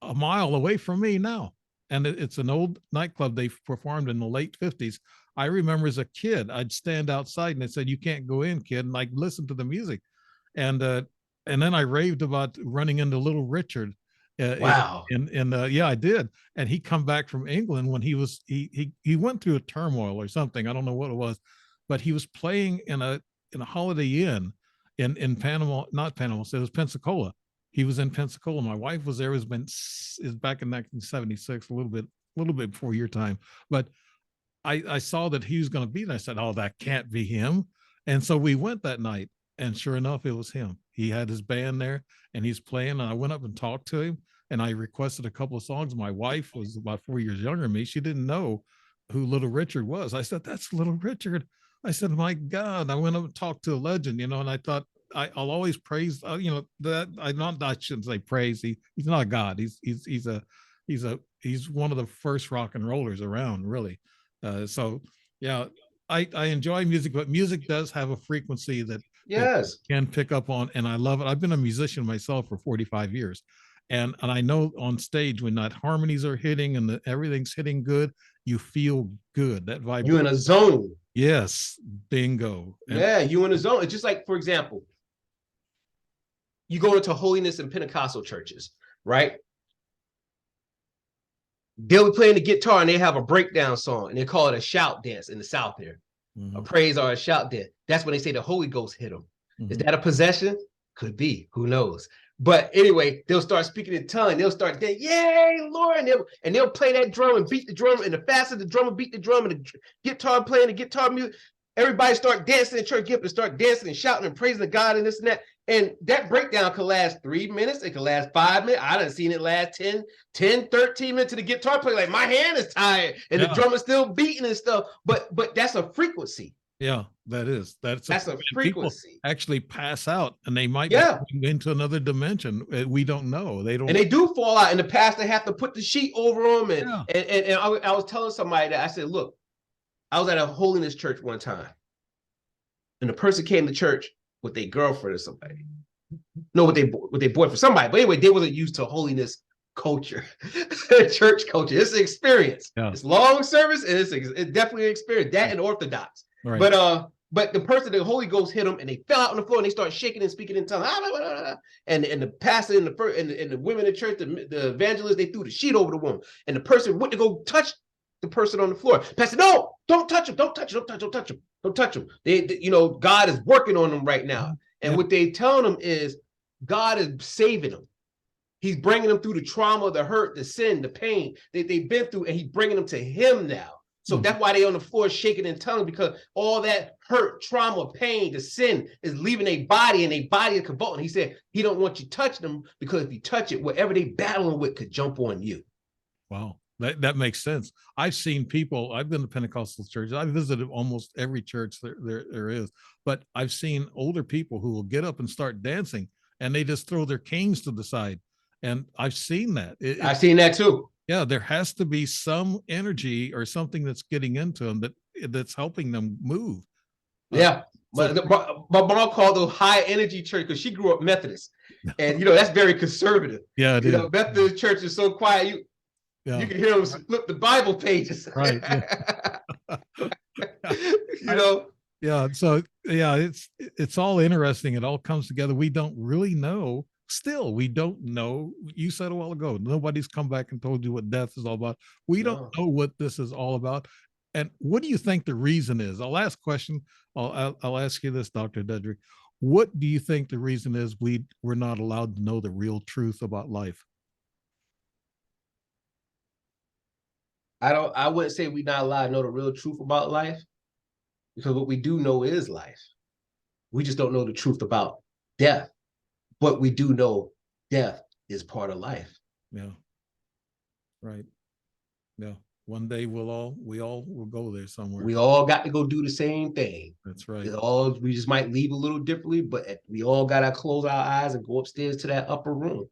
a mile away from me now. And it's an old nightclub. They performed in the late 50s. I remember as a kid, I'd stand outside and they said, "You can't go in, kid," and listen to the music. And then I raved about running into Little Richard. Wow. I did. And he come back from England when he went through a turmoil or something. I don't know what it was, but he was playing in a Holiday Inn in Panama, not Panama, so it was Pensacola. He was in Pensacola. My wife was there. It was back in 1976, a little bit before your time. But I saw that he was going to be there. I said, "Oh, that can't be him." And so we went that night, and sure enough, it was him. He had his band there and he's playing, and I went up and talked to him and I requested a couple of songs. My wife was about 4 years younger than me. She didn't know who Little Richard was. I said, "That's Little Richard." I said, "My God." I went up and talked to a legend, and I thought I'll always praise, that I shouldn't say praise. He's not God. He's one of the first rock and rollers around, really. So yeah, I enjoy music, but music does have a frequency that Yes. can pick up on, and I love it. I've been a musician myself for 45 years. And I know on stage when that harmonies are hitting and everything's hitting good, you feel good. That You're vibration. in a zone. Yes, bingo. And Yeah, you in a zone. It's just like, for example, you go into holiness and Pentecostal churches, right? They'll be playing the guitar and they have a breakdown song and they call it a shout dance in the South here. A praise or a shout dance. That's when they say the Holy Ghost hit them. Is that a possession? Could be. Who knows? But anyway, they'll start speaking in tongue. They'll start saying, "Yay, Lord!" And they'll play that drum and beat the drum. And the faster the drummer beat the drum and the guitar playing the guitar music, everybody start dancing in church. Get up and start dancing and shouting and praising the God and this and that. And that breakdown could last 3 minutes. It could last 5 minutes. I done seen it last 10, 13 minutes to the guitar play. Like my hand is tired and the drum is still beating and stuff. But that's a frequency. Yeah, that's a frequency. People actually pass out and they might go into another dimension. We don't know. They don't. And they do fall out, and the pastor have to put the sheet over them. And I was telling somebody that I said, look, I was at a holiness church one time, and the person came to church with their girlfriend or somebody. No, with their boyfriend, somebody. But anyway, they wasn't used to holiness culture, church culture. It's an experience. Yeah. It's long service, and it's definitely an experience. That and Orthodox. Right. But the person, the Holy Ghost hit them, and they fell out on the floor, and they started shaking and speaking in tongues. And the pastor and the women in the church, the evangelists, they threw the sheet over the woman, and the person went to go touch the person on the floor. Pastor, no, don't touch him, don't touch him, don't touch him, don't touch him. They God is working on them right now, and what they telling them is God is saving them. He's bringing them through the trauma, the hurt, the sin, the pain that they've been through, and he's bringing them to Him now. So that's why they on the floor shaking in tongues, because all that hurt, trauma, pain, the sin is leaving their body, and their body is convulsing. He said he don't want you touching them, because if you touch it, whatever they battling with could jump on you. Wow, that makes sense. I've seen people. I've been to Pentecostal churches. I've visited almost every church there is, but I've seen older people who will get up and start dancing, and they just throw their canes to the side. And I've seen that. I've seen that too. Yeah, there has to be some energy or something that's getting into them that's helping them move. Yeah, my mom called those high energy church because she grew up Methodist, and that's very conservative. Yeah, Methodist church is so quiet. You can hear them flip the Bible pages. Right. Yeah. So it's all interesting. It all comes together. We don't really know. Still, we don't know. You said a while ago, nobody's come back and told you what death is all about. We don't know what this is all about. And what do you think the reason is? I'll ask you this, Dr. Dedrick. What do you think the reason is we're not allowed to know the real truth about life? I wouldn't say we're not allowed to know the real truth about life, because what we do know is life. We just don't know the truth about death. But we do know death is part of life. Yeah. Right. Yeah. One day we all will go there somewhere. We all got to go do the same thing. That's right. We just might leave a little differently, but we all got to close our eyes and go upstairs to that upper room.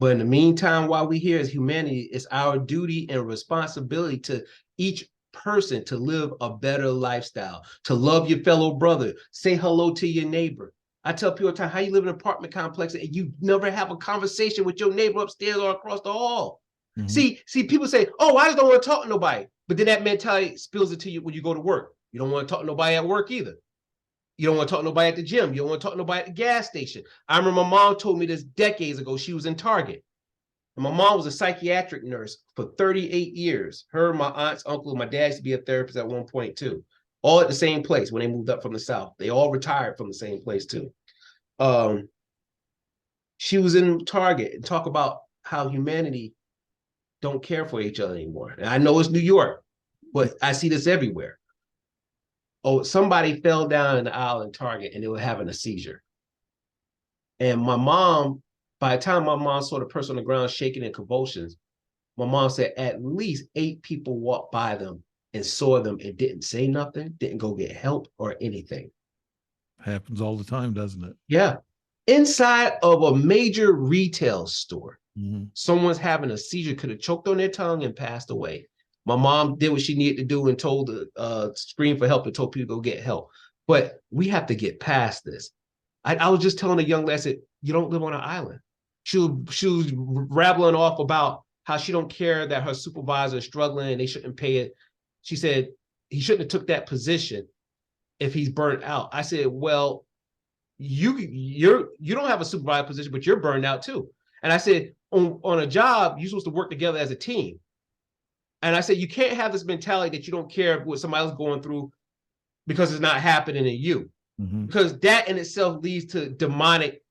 But in the meantime, while we're here as humanity, it's our duty and responsibility to each person to live a better lifestyle, to love your fellow brother, say hello to your neighbor. I tell people all the time, how you live in an apartment complex and you never have a conversation with your neighbor upstairs or across the hall? Mm-hmm. See, people say, oh, I just don't want to talk to nobody. But then that mentality spills into you when you go to work. You don't want to talk to nobody at work either. You don't want to talk to nobody at the gym. You don't want to talk to nobody at the gas station. I remember my mom told me this decades ago. She was in Target. And my mom was a psychiatric nurse for 38 years. Her, my aunts, uncle, my dad used to be a therapist at one point too. All at the same place when they moved up from the South. They all retired from the same place too. She was in Target and talk about how humanity don't care for each other anymore. And I know it's New York, but I see this everywhere. Oh, somebody fell down in the aisle in Target and they were having a seizure. And my mom, by the time my mom saw the person on the ground shaking in convulsions, my mom said at least 8 people walked by them and saw them and didn't say nothing, didn't go get help or anything. Happens all the time, doesn't it? Yeah. Inside of a major retail store, someone's having a seizure, could have choked on their tongue and passed away. My mom did what she needed to do and told the scream for help and told people to go get help. But we have to get past this. I was just telling a young lady, I said, you don't live on an island. She was rattling off about how she don't care that her supervisor is struggling and they shouldn't pay it. She said, he shouldn't have took that position if he's burnt out. I said, well, you don't have a supervisor position, but you're burned out too. And I said, on a job, you're supposed to work together as a team. And I said, you can't have this mentality that you don't care what somebody else is going through because it's not happening to you. Mm-hmm. Because that in itself leads to demonic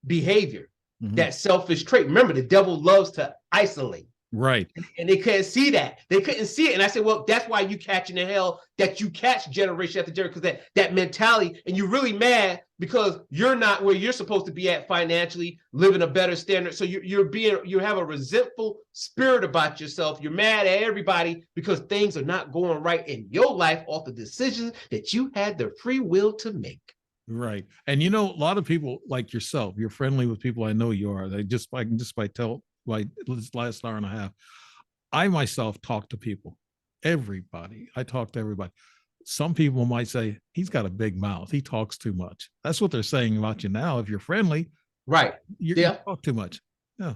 behavior, mm-hmm. that selfish trait. Remember, the devil loves to isolate. Right. And they couldn't see that. They couldn't see it. And I said, well, that's why you catching the hell that you catch generation after generation, because that mentality, and you're really mad because you're not where you're supposed to be at financially, living a better standard. So you have a resentful spirit about yourself. You're mad at everybody because things are not going right in your life off the decisions that you had the free will to make. Right. And a lot of people like yourself, you're friendly with people. I know you are. I can just tell like this last hour and a half, I myself talk to people, everybody. I talk to everybody. Some people might say he's got a big mouth. He talks too much. That's what they're saying about you now. If you're friendly, right? You talk too much. Yeah.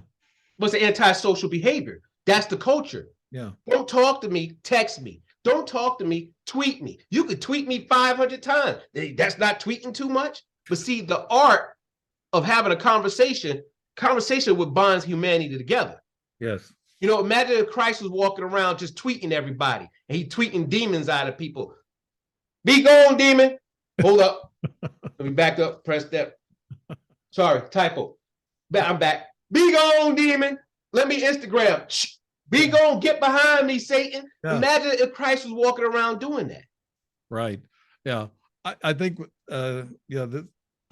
What's the antisocial behavior? That's the culture. Yeah. Don't talk to me. Text me. Don't talk to me. Tweet me. You could tweet me 500 times. That's not tweeting too much. But see, the art of having a conversation what bonds humanity together. Yes. Imagine if Christ was walking around just tweeting everybody and he tweeting demons out of people. Be gone, demon. Hold up. Let me back up. Press that. Sorry, typo. I'm back. Be gone, demon. Let me Instagram. Shh. Be gone. Get behind me, Satan. Yeah. Imagine if Christ was walking around doing that. Right. Yeah. I think,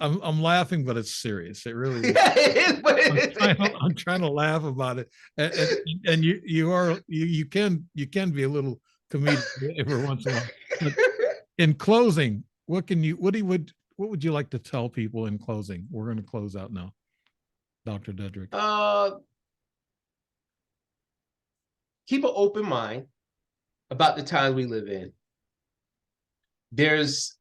I'm laughing, but it's serious. It really is. Yeah, it is, but I'm trying to laugh about it. And you can be a little comedic every once in a while. But in closing, what would you like to tell people in closing? We're going to close out now. Dr. Dedrick. Keep an open mind about the times we live in. There's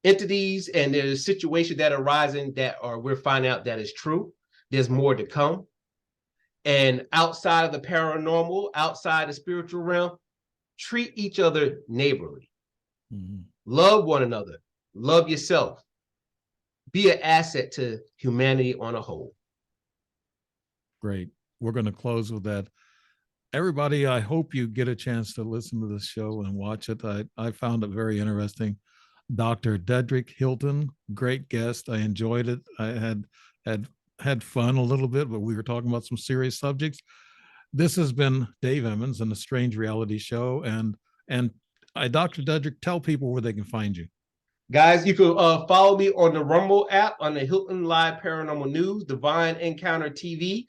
entities and there's situations that are arising we're finding out that is true. There's more to come. And outside of the paranormal, outside the spiritual realm, treat each other neighborly. Mm-hmm. Love one another. Love yourself. Be an asset to humanity on a whole. Great. We're going to close with that. Everybody, I hope you get a chance to listen to this show and watch it. I found it very interesting. Dr. Dedrick Hilton, great guest. I enjoyed it. I had fun a little bit, but we were talking about some serious subjects. This has been Dave Emmons and the Strange Reality Show. And Dr. Dedrick, tell people where they can find you. Guys, you can follow me on the Rumble app, on the Hilton Live Paranormal News, Divine Encounter TV.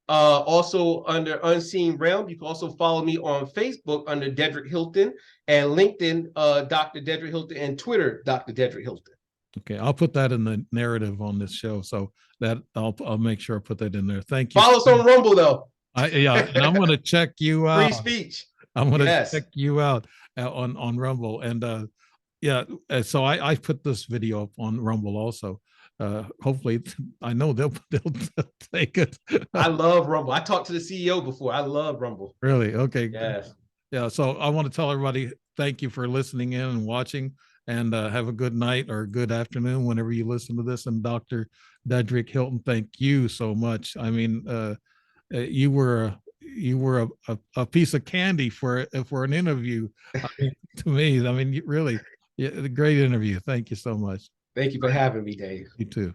Also under Unseen Realm. You can also follow me on Facebook under Dedrick Hilton, and LinkedIn, Dr. Dedrick Hilton, and Twitter, Dr. Dedrick Hilton. Okay, I'll put that in the narrative on this show, so that I'll make sure I put that in there. Thank you. Follow us on Rumble though. And I'm going to check you out. Free speech. I'm going to check you out on Rumble, and so I put this video up on Rumble also. Hopefully, I know they'll take it. I love Rumble. I talked to the CEO before. I love Rumble. Really? Okay. Yes. Yeah. So I want to tell everybody, thank you for listening in and watching, and have a good night or good afternoon whenever you listen to this. And Dr. Dedrick Hilton, thank you so much. I mean, you were a piece of candy for an interview. To me, I mean, really, a great interview. Thank you so much. Thank you for having me, Dave. You too.